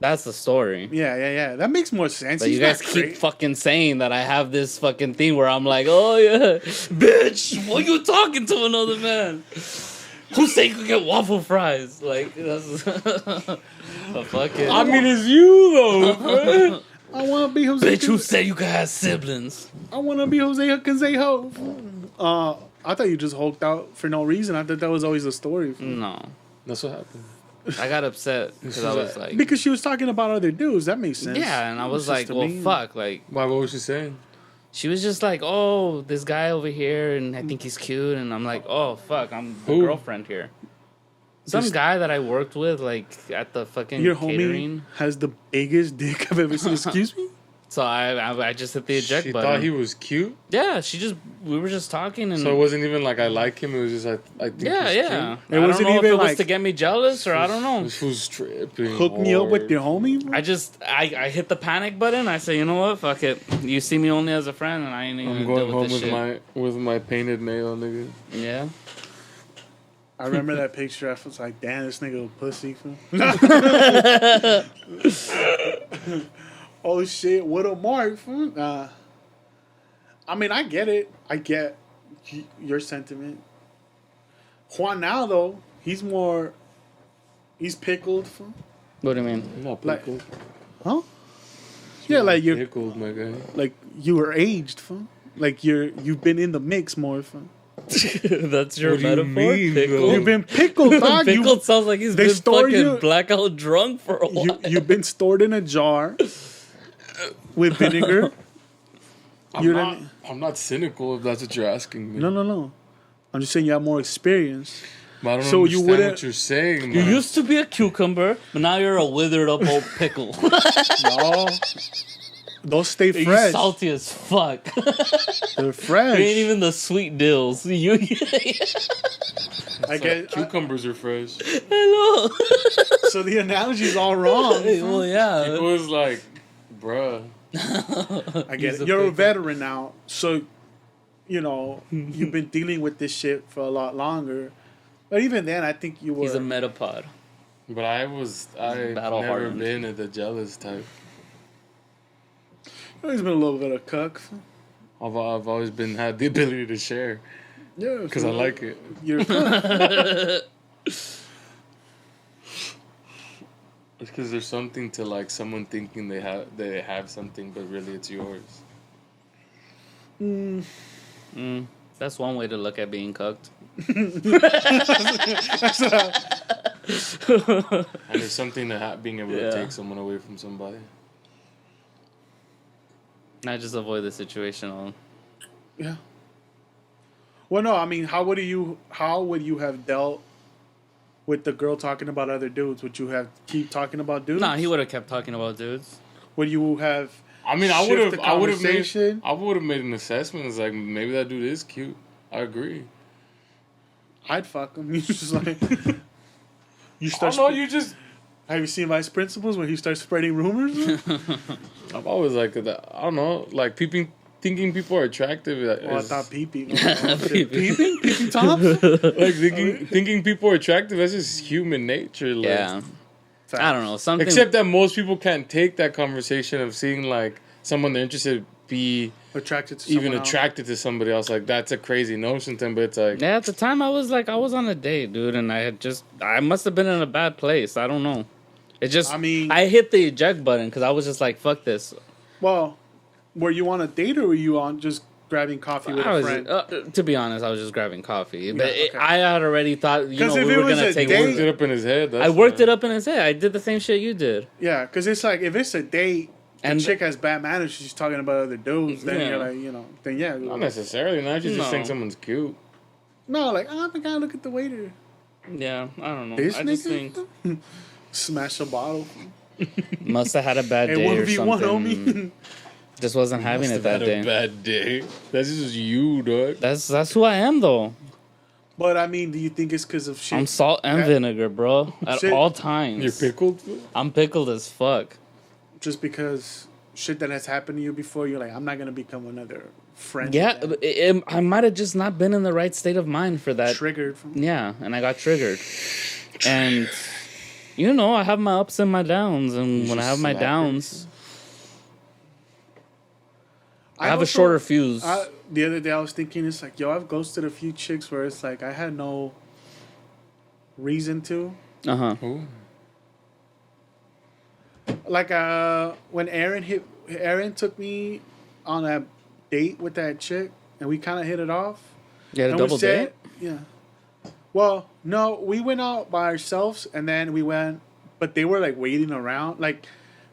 That's the story. Yeah. That makes more sense. But He's you guys not keep great. fucking saying that I have this fucking thing where I'm like, "Oh yeah, bitch, why you talking to another man? Who said you could get waffle fries?" Like that's a fucking. I mean, it's you though. Fool. I want to be Jose. bitch, who said you could have siblings? I want to be Jose Canseco. I thought you just hulked out for no reason. I thought that was always the story. No, That's what happened. I got upset because I was like, Because she was talking about other dudes. That makes sense. yeah, and I was It's like, just well, mean. fuck, like. Why? What was she saying? She was just like, "Oh, this guy over here, and I think he's cute." And I'm like, "Oh, fuck, I'm the Who? girlfriend here." Some This- guy that I worked with, like at the fucking Your catering. homie has the biggest dick I've ever seen. Excuse me? So I just hit the eject She button. thought he was cute, Yeah, we were just talking, and so it wasn't even like I like him. It was just I think yeah. he's It It wasn't wasn't even even if it was like- to get me jealous or I don't know. Cute. This fool's tripping. Hook me up with hard. your homie? I hit the panic button. I said, you know what, fuck it. You see me only as a friend, and I ain't even I'm gonna going deal home with this with shit. my painted nail, nigga. Yeah. I remember that picture. I was like, damn, this nigga a pussy. Oh, shit. What a mark. I mean, I get it. I get your sentiment. Juan now, though, he's pickled. What do you mean? I'm not Like- pickled. Huh? Yeah, like Pickled, my guy. like you were aged. Like you've been in the mix more. That's your What do you metaphor? mean, Pickled? bro? You've been pickled, dog. Pickled sounds like he's they been store fucking you- blackout drunk for a while. You've been stored in a jar with vinegar. I'm not cynical if that's what you're asking me. No. I'm just saying you have more experience. But I don't So you understand wouldn't- what you're saying, You man. used to be a cucumber, but now you're a withered up old pickle. No. Those stay You fresh. salty as fuck. They're fresh. You ain't even the sweet dills. You I get, Cucumbers are fresh. Hello. so the analogy's all wrong. Well, yeah. It was like, bruh. I get He's it. a You're a pickle. veteran now, so you've been dealing with this shit for a lot longer. But even then, I think you were. He's a metapod. But I've never Battle-hardened. been the jealous type. There's been a little bit of cuck. I've always had the ability to share Yeah, because I like it. You're a cuck. It's because there's something to like someone thinking they have something, but really it's yours. That's one way to look at being cooked. And there's something to being able Yeah. to take someone away from somebody. Not just avoid the situation. Yeah. Well, no, I mean, how would you have dealt with the girl talking about other dudes? Would you have keep talking about dudes? Nah, he would have kept talking about dudes. Would you have? I mean, I Shift would the have made conversation. an assessment. It's like maybe that dude is cute. I agree. I'd fuck him. You just like you I start. don't know. You just. Have you seen Vice Principals when he starts spreading rumors? I've always like that. I don't know. Like thinking people are attractive. Oh, I Is, thought peeping. Peeping? Peeping tops. like thinking people are attractive. That's just human nature. Like, Yeah. I don't know. Something. Except that most people can't take that conversation of seeing like someone they're interested be Attracted to even someone else. attracted to somebody else. Like that's a crazy notion to them. But it's like Yeah, at the time I was on a date, dude, and I must have been in a bad place. I don't know. It just, I mean- I hit the eject button because I was just like, fuck this. Well, were you on a date or were you on just grabbing coffee with I a was, friend? to be honest, I was just grabbing coffee. But okay. I had already thought, 'Cause if we it were was going to a take date- worked it up in his head. I worked it up in his head. I did the same shit you did. Yeah, because it's like if it's a date, and And- the chick has bad manners, she's talking about other dudes. Then Yeah. you're like, then yeah. Not necessarily. Not you just No. think someone's cute. No, like oh, the guy look at the waiter. Yeah, I don't know. This I just nigga think smash a bottle. must have had a bad Hey, day or 1v1, something. homie. Just wasn't having it Must that have had day. a bad day. That's just you, dog. That's who I am though. But I mean, do you think it's because of shit? I'm salt and That- vinegar, bro. At Shit. all times. You're pickled. I'm pickled as fuck. Just because shit that has happened to you before, you're like, I'm not gonna become another friend. Yeah, again. I might have just not been in the right state of mind for that. Triggered. From, Yeah, and I got triggered. And I have my ups and my downs, and when I have my slap her. downs, I have a also- shorter fuse. The other day I was thinking, it's like, yo, I've ghosted a few chicks where it's like I had no reason to. Uh-huh. Ooh. Like when Aaron took me on a date with that chick, and we kind of hit it off. You had a And we double said- date? Yeah. Well, no, we went out by ourselves, and then we went, but they were like waiting around, like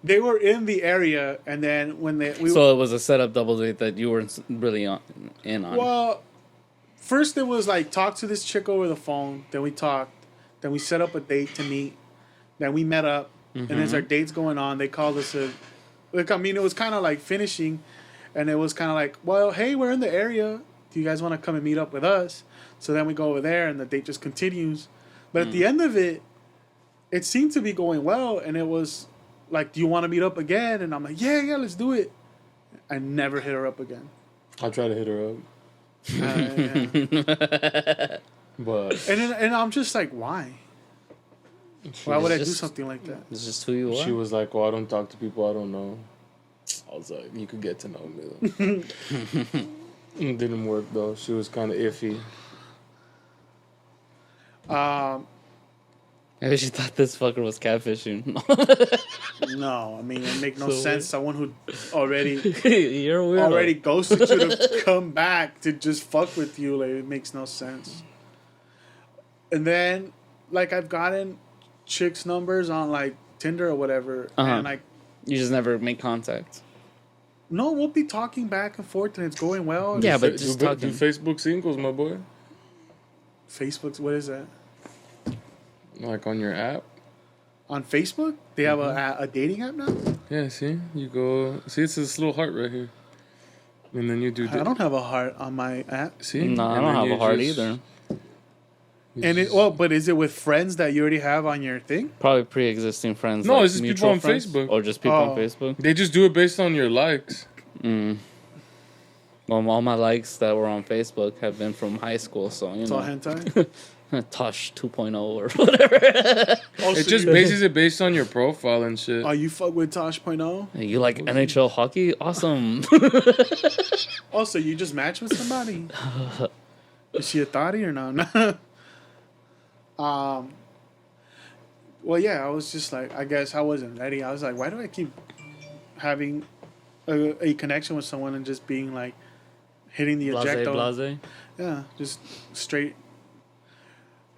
they were in the area, and then when So it was a setup double date that you weren't really in on. well, first it was like talk to this chick over the phone, then we talked, then we set up a date to meet, then we met up, and as our date's going on, they called us it was kind of like finishing, and it was kind of like, well, hey, we're in the area. Do you guys want to come and meet up with us? So then we go over there, and the date just continues. But at the end of it, it seemed to be going well, and it was like, do you want to meet up again? And I'm like, yeah, let's do it. I never hit her up again. I try to hit her up, Yeah. but And I'm just like, why? Why would I do just- something like that? It's just who you are. she was like, "Well, I don't talk to people I don't know." I was like, "You could get to know me." Though. It didn't work though. She was kind of iffy. Maybe she thought this fucker was catfishing. No, I mean, it makes no So sense. weird. Someone who already You're weird. already ghosted you to come back to just fuck with you, like, it makes no sense. And then, like, I've gotten chicks' numbers on, like, Tinder or whatever, and, like, You just never make contact. no, we'll be talking back and forth, and it's going well. Yeah, but Do just do talking. Facebook singles, my boy. Facebook's, what is that? Like on your app. On Facebook? They have a dating app now? Yeah, see? You go... See, it's this little heart right here. And then you do... I don't have a heart on my app. See? No, I And don't then have you a heart just- either. you And it, just- well, but is it with friends that you already have on your thing? Probably pre-existing friends. No, like it's just people mutual on friends, Facebook. or just people Oh. on Facebook. They just do it based on your likes. Well, all my likes that were on Facebook have been from high school, so you It's all know, hentai? Tosh 2.0 or whatever. Oh, It so just you, bases it based on your profile and shit. oh, you fuck with Tosh.0? You like NHL hockey? Awesome. Oh, so you just match with somebody? Is she a thotty or not? Well, yeah, I was just like, I guess I wasn't ready. I was like, why do I keep having a connection with someone and just being like, hitting the ejecto? blase. Yeah, just straight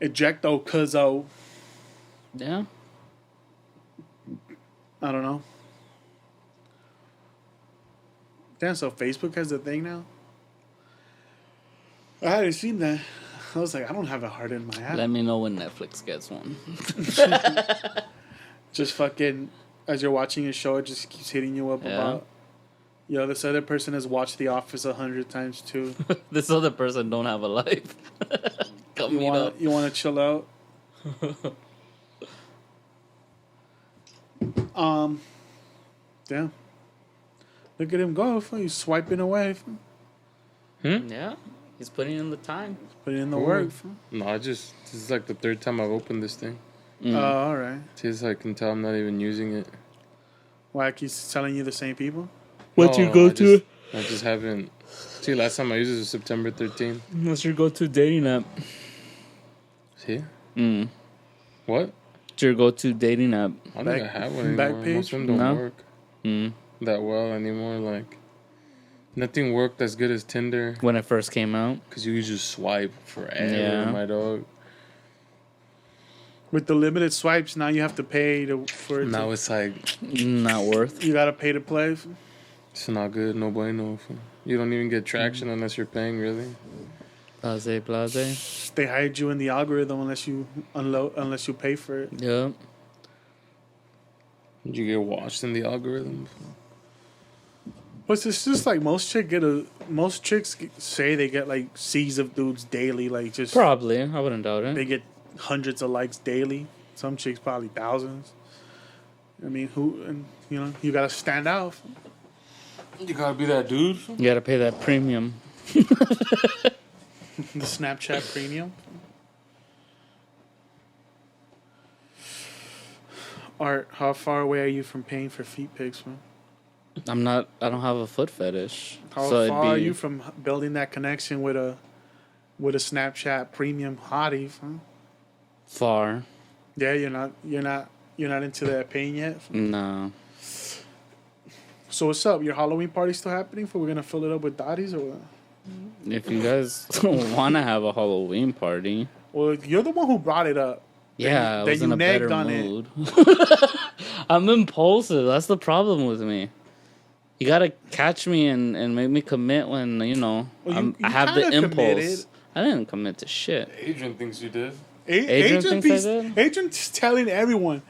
ejecto, cuzzo. Yeah. I don't know. Damn, so Facebook has a thing now? I hadn't seen that. I was like, I don't have a heart in my app. Let me know when Netflix gets one. Just fucking, as you're watching a show, it just keeps hitting you up Yeah. about, yo, this other person has watched The Office 100 times too. This other person don't have a life. Come meet up. You want to chill out? Damn. Look at him go. Fool. He's swiping away. Fool. Yeah. He's putting in the time. Putting in the Cool. work. Fool. No, this is like the third time I've opened this thing. Oh, all right. See, it's like I can tell I'm not even using it. Why I keep telling you the same people? What's your Oh, go-to? I just haven't. See, last time I used it was September 13th. What's your go-to dating app? See? Mm. What? What's your go-to dating app? I don't think I Back- have one back anymore. page? Most of them don't No? work Mm. that well anymore. Like, nothing worked as good as Tinder. When it first came out. Because you could just swipe forever, Yeah. my dog. With the limited swipes, now you have to pay for it. Now it's like, Not worth. You gotta pay to play. it's not good. No bueno. You don't even get traction unless you're paying, really. Blase. They hide you in the algorithm unless you unless you pay for it. Yeah. You get watched in the algorithm. But it's just like most chicks say they get like seas of dudes daily, like just Probably. I wouldn't doubt it. they get hundreds of likes daily. Some chicks probably thousands. I mean, you gotta stand out. You gotta be that dude. You gotta pay that premium. The Snapchat premium. Art, how far away are you from paying for feet pics, man? I don't have a foot fetish. How so far it'd are be you from building that connection with a Snapchat premium hottie? Huh? far. Yeah, you're not into that pain yet. No. So what's up? Your Halloween party still happening? We're gonna fill it up with dotties or what? If you guys want to have a Halloween party, Well, you're the one who brought it up. yeah, I then was you in a better negged on it. mood. I'm impulsive. That's the problem with me. You gotta catch me and make me commit when Well, you I have the kinda impulse. committed. I didn't commit to shit. Adrian thinks you did. Adrian thinks I did? Adrian's telling everyone.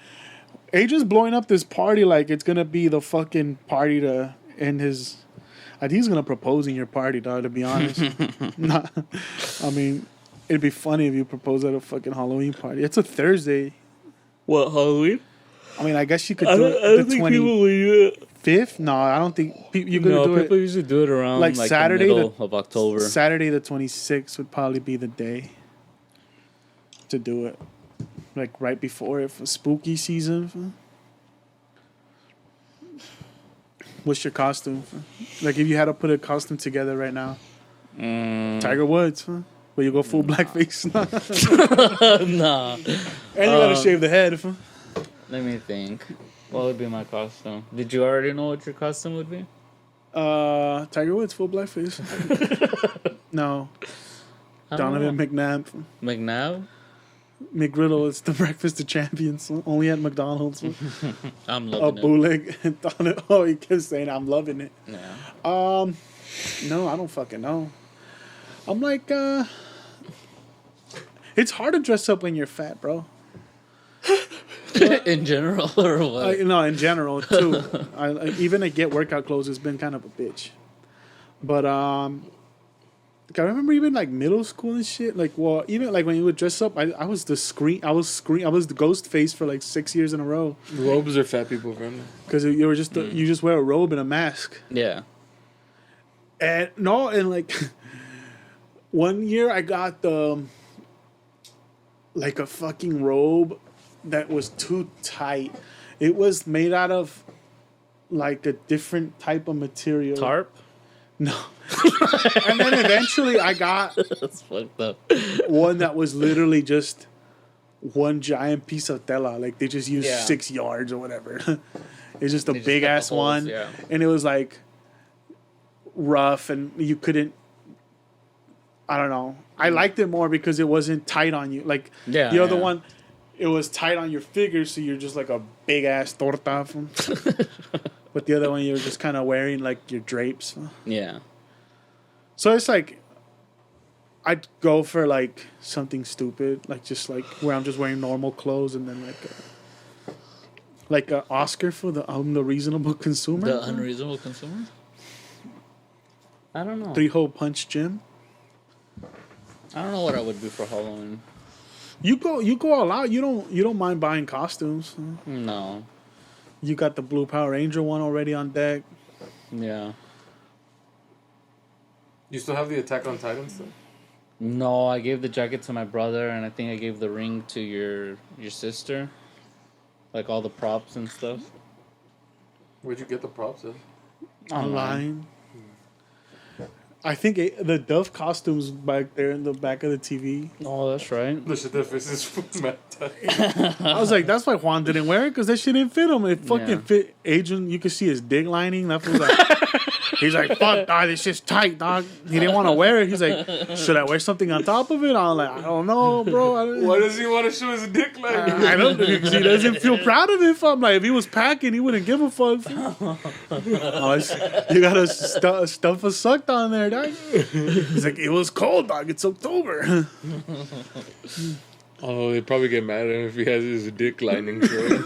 Adrian's blowing up this party like it's gonna be the fucking party to end his. I think he's gonna propose in your party, dog. To be honest, Not, I mean, it'd be funny if you proposed at a fucking Halloween party. It's a Thursday. What, Halloween? I mean, I guess you could do it the would do it. 25th. No, I don't think you could do people it. usually do it around like like Saturday the middle of October. Saturday the 26th would probably be the day to do it. Like right before it for spooky season. What's your costume? Like if you had to put a costume together right now. Tiger Woods, huh? But you go full blackface. Nah. And you gotta shave the head. Fool. Let me think. What would be my costume? Did you already know what your costume would be? Tiger Woods, full blackface. No. Donovan McNabb. McNabb? McGriddle is the breakfast of champions. Only at McDonald's. I'm loving it. Bootleg. Oh, he kept saying, I'm loving it. Yeah. No, I don't fucking know. I'm like, it's hard to dress up when you're fat, bro. In general, or what? No, in general too. Even to get workout clothes has been kind of a bitch. But like, I remember even like middle school and shit. Like, well, even like when you would dress up, I was the ghost face for like 6 years in a row. Robes are fat people friendly. Because you were just you just wear a robe and a mask. Yeah. And like one year I got like a fucking robe that was too tight. It was made out of like a different type of material. Tarp? No. And then eventually I got That's fucked up. one that was literally just one giant piece of tela. Like they just used 6 yards or whatever. It's just a big ass one. Yeah. And it was like rough and you couldn't, I don't know. I liked it more because it wasn't tight on you. Like the other one, it was tight on your figure, so you're just like a big ass torta. But the other one, you're just kind of wearing like your drapes. Yeah. So it's like, I'd go for like something stupid, like just like where I'm just wearing normal clothes, and then like an Oscar for the Reasonable Consumer. The Unreasonable Consumer? I don't know. 3-hole punch gym. I don't know what I would do for Halloween. You go all out. You don't mind buying costumes. No. You got the Blue Power Ranger one already on deck. Yeah. You still have the Attack on Titan stuff? No, I gave the jacket to my brother, and I think I gave the ring to your sister. Like all the props and stuff. Where'd you get the props at? Online. I think the Dove costumes back there in the back of the TV. Oh, that's right. The shit that fits his foot. I was like, that's why Juan didn't wear it, because that shit didn't fit him. It fucking fit Adrian. You could see his dick lining. That was like, he's like, fuck, dog, this shit's tight, dog. He didn't want to wear it. He's like, should I wear something on top of it? I was like, I don't know, bro. Why does he want to show his dick lining? I don't know, because he doesn't feel proud of it. I'm like, if he was packing, he wouldn't give a fuck. You got to stuff a suck down there, dog. He's like, it was cold, dog. It's October. Oh, they probably get mad at him if he has his dick lining showing.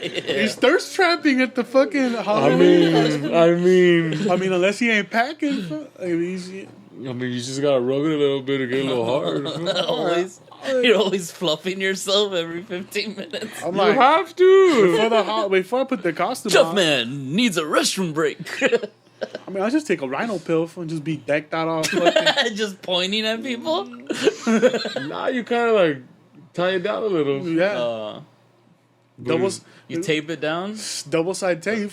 He's thirst trapping at the fucking Halloween. I mean, unless he ain't packing. you just gotta rub it a little bit to get a little hard. You're always fluffing yourself every 15 minutes. I'm You have to. before I put the costume Tough on, man needs a restroom break. I'll just take a rhino pill and just be decked out all Just pointing at people. Nah, you kind of like tie it down a little. Yeah. You tape it down. Double side tape.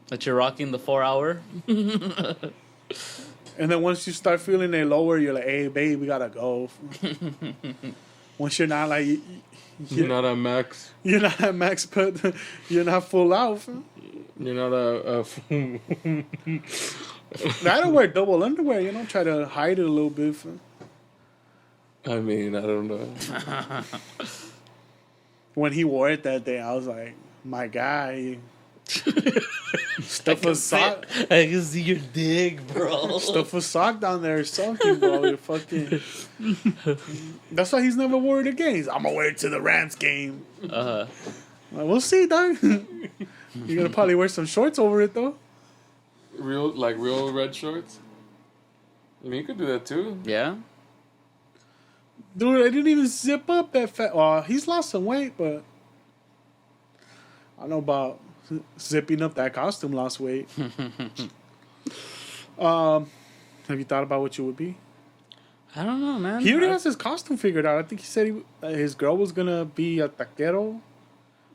That you're rocking the 4 hour. And then once you start feeling it lower, you're like, hey, babe, we gotta go. Once you're not like... You're not at max. You're not at max, but you're not full out. You're not a I don't wear double underwear, try to hide it a little bit. I mean, I don't know. When he wore it that day, I was like, my guy. Stuff a sock. I can see your dick, bro. Stuff a sock down there or something, bro. You're fucking. That's why he's never wore it again. I'm gonna wear it to the Rams game. Like, we'll see, dog. You're gonna probably wear some shorts over it though. Real red shorts. I mean, you could do that too. Yeah. Dude, I didn't even zip up that fat. Well, he's lost some weight, but I don't know about zipping up that costume lost weight. Have you thought about what you would be? I don't know, man. He already has his costume figured out. I think he said his girl was gonna be a taquero,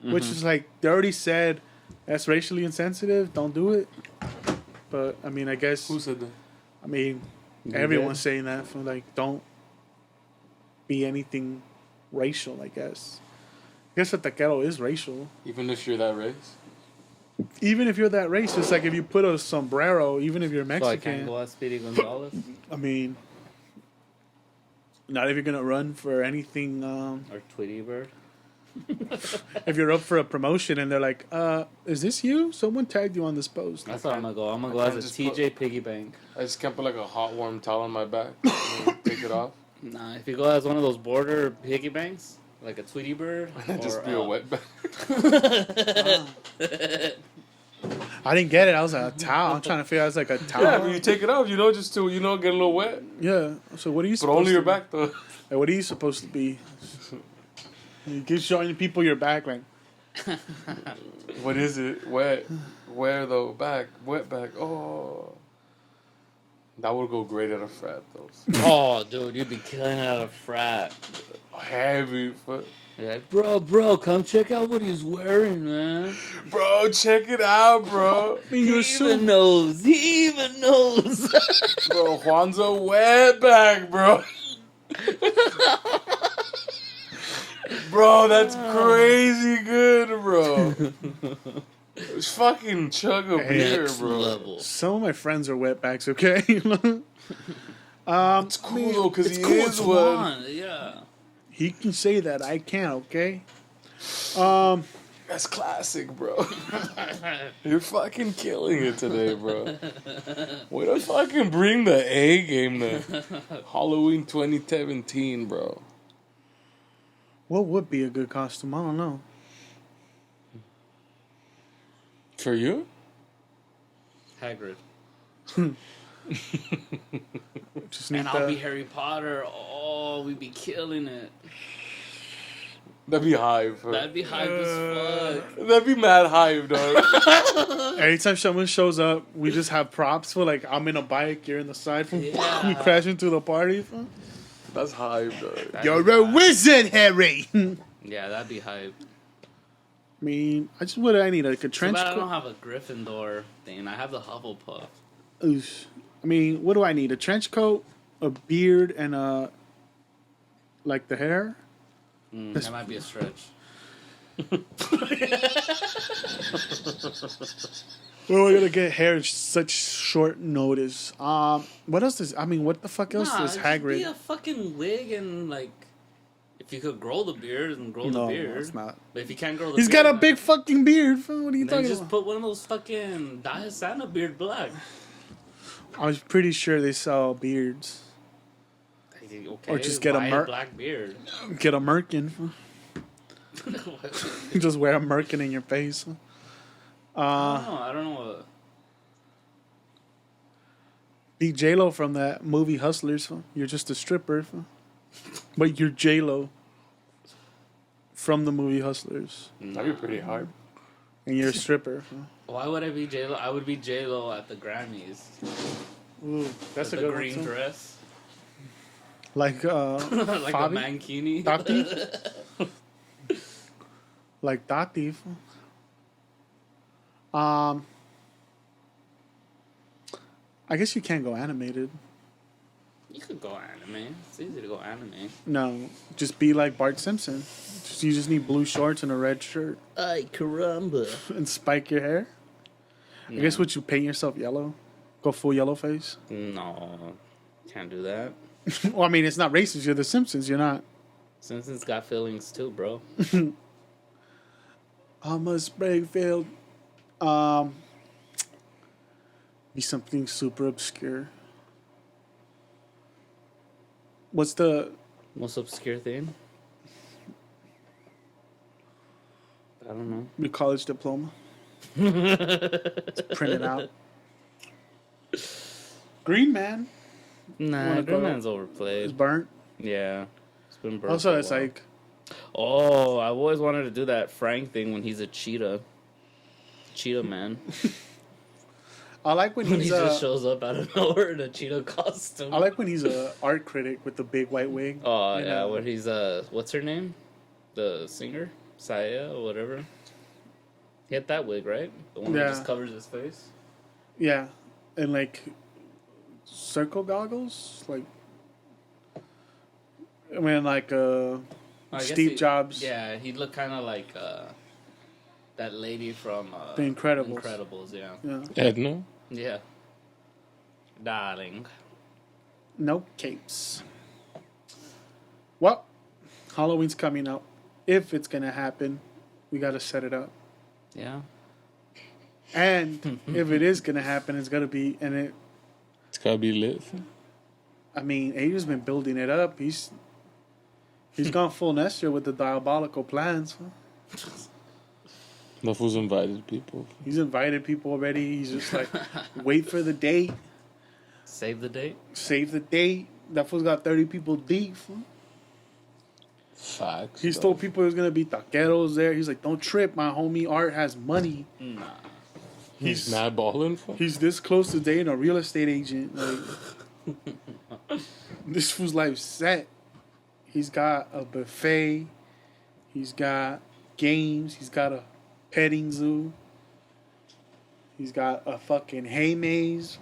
which is like they already said that's racially insensitive. Don't do it. But I mean, I guess Who said that? I mean, everyone's saying that. From like, don't be anything racial, I guess. I guess a taquero is racial. Even if you're that race. Even if you're that race, it's like if you put a sombrero, even if you're So I Mexican. can't go as Speedy Gonzalez I mean, not if you're gonna run for anything. or Tweety Bird. If you're up for a promotion and they're like, is this you? Someone tagged you on this post. That's what I'm gonna go. I'm gonna I go can't as a just TJ Piggy Bank. I just can't put like a hot warm towel on my back. And take it off. Nah, if you go as one of those border piggy banks, like a Tweety Bird, And just be a wet bag. I didn't get it. I was like, a towel. I'm trying to figure out it's like a towel. Yeah, but you take it off, just to, get a little wet. Yeah. So what are you But supposed only to your be? back, though. Like, what are you supposed to be? You keep showing people your back, like, What is it? Wet. Where, though? Back. Wet back. Oh. That would go great at a frat, though. Oh, dude, you'd be killing it at a frat. Heavy. You're like, bro, come check out what he's wearing, man. Bro, check it out, bro. you're He even knows. Bro, Juan's a wetback, bro. Bro, that's crazy good, bro. Fucking chug a beer, Next bro. level. Some of my friends are wetbacks, okay? It's cool, though, because he Cool, is it's one. Juan, yeah. He can say that. I can't, okay? That's classic, bro. You're fucking killing it today, bro. Way to fucking bring the A game to Halloween 2017, bro. What would be a good costume? I don't know. For you? Hagrid. Just need And I'll be Harry Potter. Oh, we'd be killing it. That'd be hype. That'd be hype as fuck. That'd be mad hype, dog. Every time someone shows up, we just have props for, like, I'm in a bike, you're in the side. Yeah. We crash into the party. That's hype, dog. That'd You're be a hype. wizard, Harry. Yeah, that'd be hype. I mean, what do I need? Like a Too trench bad I don't coat? have a Gryffindor thing. I have the Hufflepuff. Oof. I mean, what do I need? A trench coat, a beard, and like the hair? That might be a stretch. We're gonna get hair in such short notice. What else does? I mean, what the fuck else does it'd Hagrid? be a fucking wig and like, if you could grow the beard and grow No, the beard. it's not. But if you can't grow the He's beard, got a big fucking beard. What are you then talking just about? put one of those fucking dye his Santa beard black. I was pretty sure they sell beards. Okay, Or just get a buy mer- black beard. Get a merkin. Just wear a merkin in your face. I don't know what. Be J-Lo from that movie Hustlers. You're just a stripper. But you're J-Lo from the movie Hustlers. That'd be pretty hype. And you're a stripper. Why would I be J-Lo? I would be J-Lo at the Grammys. Ooh, that's a the good green one. Too. dress. Like, Like Fabi? a mankini. Tati? Like Tati. I guess you can't go animated. You could go anime. It's easy to go anime. No, just be like Bart Simpson. You just need blue shorts and a red shirt Ay, caramba. and spike your hair. I guess would you paint yourself yellow? Go full yellow face? No, can't do that. Well, I mean, it's not racist. You're the Simpsons. You're not. Simpsons got feelings too, bro. Alma Springfield. Be something super obscure. What's the Most obscure thing? I don't know. your college diploma? Print it out. Green Man Nah, Wanna Green go- Man's is overplayed. burnt. Yeah. It's been burnt. Also, for a it's while. like Oh, I've always wanted to do that Frank thing when he's a cheetah. Cheetah man. I like when When he's he just shows up out of nowhere in a cheetah costume. I like when he's a art critic with the big white wig. Oh You yeah, know? when he's what's her name? The singer? Saya or whatever. He had that wig, right? The one that Yeah. just covers his face. Yeah, and like circle goggles, like I mean, like I guess Steve Jobs. Yeah, he looked kind of like that lady from The Incredibles. Incredibles, yeah. Yeah. Edna? Yeah. Darling. No capes. Well, Halloween's coming up. If it's gonna happen, we gotta set it up. Yeah. And if it is gonna happen, it's gonna be It's gotta be lit. I mean, Adrian's been building it up. He's gone full Nestor with the diabolical plans. The fool's invited people. He's invited people already. He's just like, wait for the date. Save the date. Save the date. That fool's got 30 people deep. Facts. He's though. told people there's gonna be taqueros there. He's like, don't trip. My homie Art has money. Nah. He's mad balling. He's this close to dating a real estate agent. Like, this fool's life set. He's got a buffet. He's got games. He's got a petting zoo. He's got a fucking hay maze.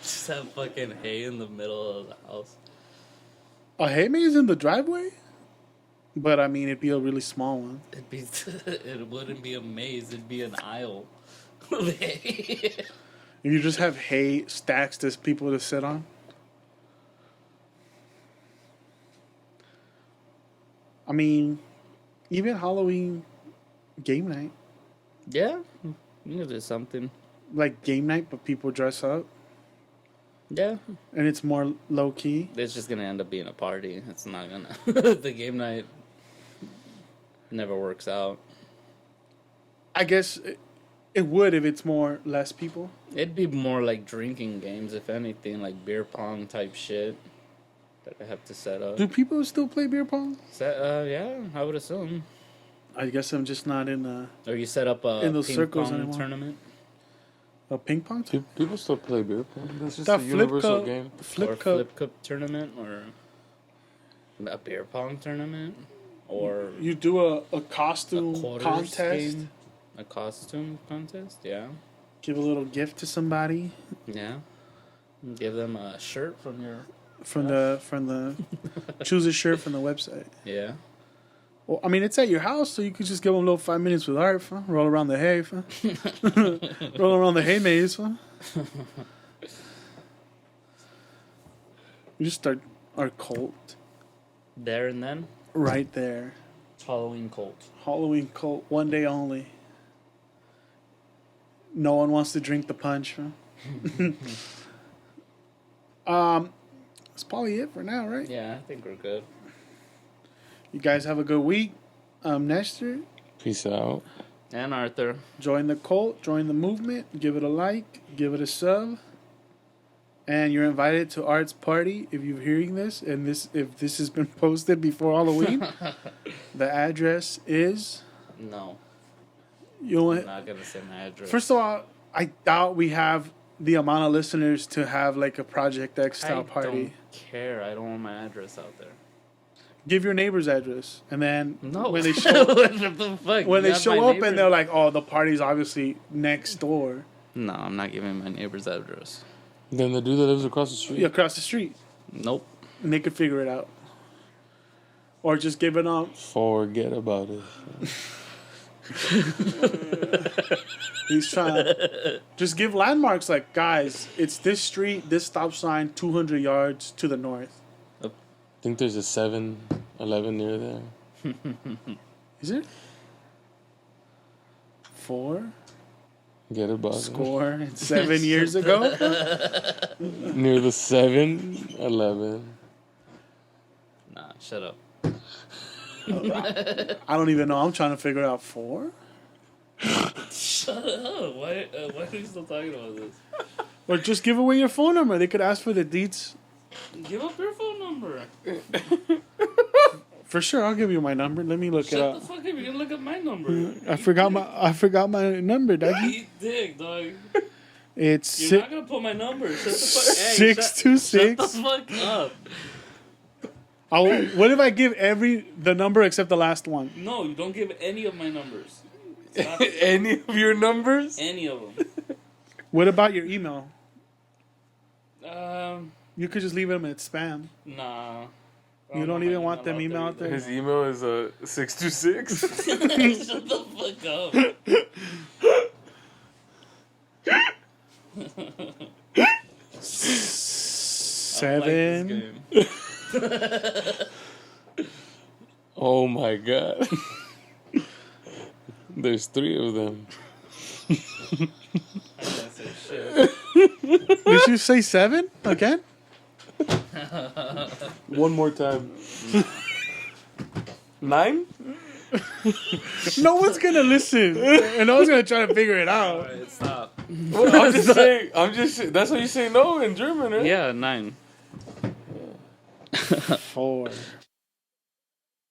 Just have fucking hay in the middle of the house. A hay maze in the driveway? But I mean, it'd be a really small one. It wouldn't be a maze. It'd be an aisle of hay. If you just have hay stacks to people to sit on. I mean, even Halloween game night. Yeah, you can do something. Like game night, but people dress up. Yeah, And it's more low key. it's just gonna end up being a party. It's not gonna. The game night never works out. I guess it would if it's less people. It'd be more like drinking games, if anything, like beer pong type shit that I have to set up. Do people still play beer pong? Yeah, I would assume. I guess I'm just not in Or you set up a In those ping circles pong anymore. tournament, a ping pong team. People still play beer pong. That's just That a universal game. or Flip a cup. flip cup tournament, or a beer pong tournament, or You do a a costume quarters contest. game, a costume contest. Yeah, Give a little gift to somebody yeah. Give them a shirt from your from the choose a shirt from the website. yeah. Well, I mean, it's at your house, so you could just give them a little 5 minutes with art. Roll around the hay. Roll around the hay maze. We just start our cult There and then, right there. Halloween cult. Halloween cult, one day only. No one wants to drink the punch. That's probably it for now, right? Yeah, I think we're good. You guys have a good week. I'm Nestor. Peace out. And Arthur. Join the cult, join the movement, give it a like, give it a sub. And you're invited to Art's party if you're hearing this, and if this has been posted before Halloween. The address is No, you'll I'm not gonna say my address. First of all, I doubt we have the amount of listeners to have like a Project X style party. I don't care. I don't want my address out there. Give your neighbor's address, and then No. when they show What the fuck? when You they have show my up neighbor- and they're like, "Oh, the party's obviously next door, No, I'm not giving my neighbor's address. Then the dude that lives across the street. across the street," Nope. and they could figure it out, or just give it up. Forget about it. He's trying to just give landmarks like, guys, it's this street, this stop sign, 200 yards to the north. I think there's a 7-Eleven near there. Is it? 4 Get about score and 7 years ago. it. Near the 7-Eleven. Nah, shut up. I don't even know. I'm trying to figure out 4. Shut up. Why are you still talking about this? Or just give away your phone number. They could ask for the deets. Give up your phone number. For sure, I'll give you my number. Let me look it Shut up. the fuck up. You're gonna look up my number. I forgot my number, doggy. Eat dick, dog. It's You're not gonna put my number. Shut the fuck up. 626. Shut the fuck up. What if I give the number except the last one? No, you don't give any of my numbers. It's not Any of your numbers? any of them. What about your email? Um, You could just leave them at spam. nah. You don't even want them email out there? His email is 626. Shut the fuck up. Seven. Oh my god. There's 3 of them. Did you say 7 again? One more time. 9? No one's gonna listen, and no one's gonna try to figure it out. Alright, stop. Well, I'm just saying. That's how you say no in German, right? Yeah, 9. 4.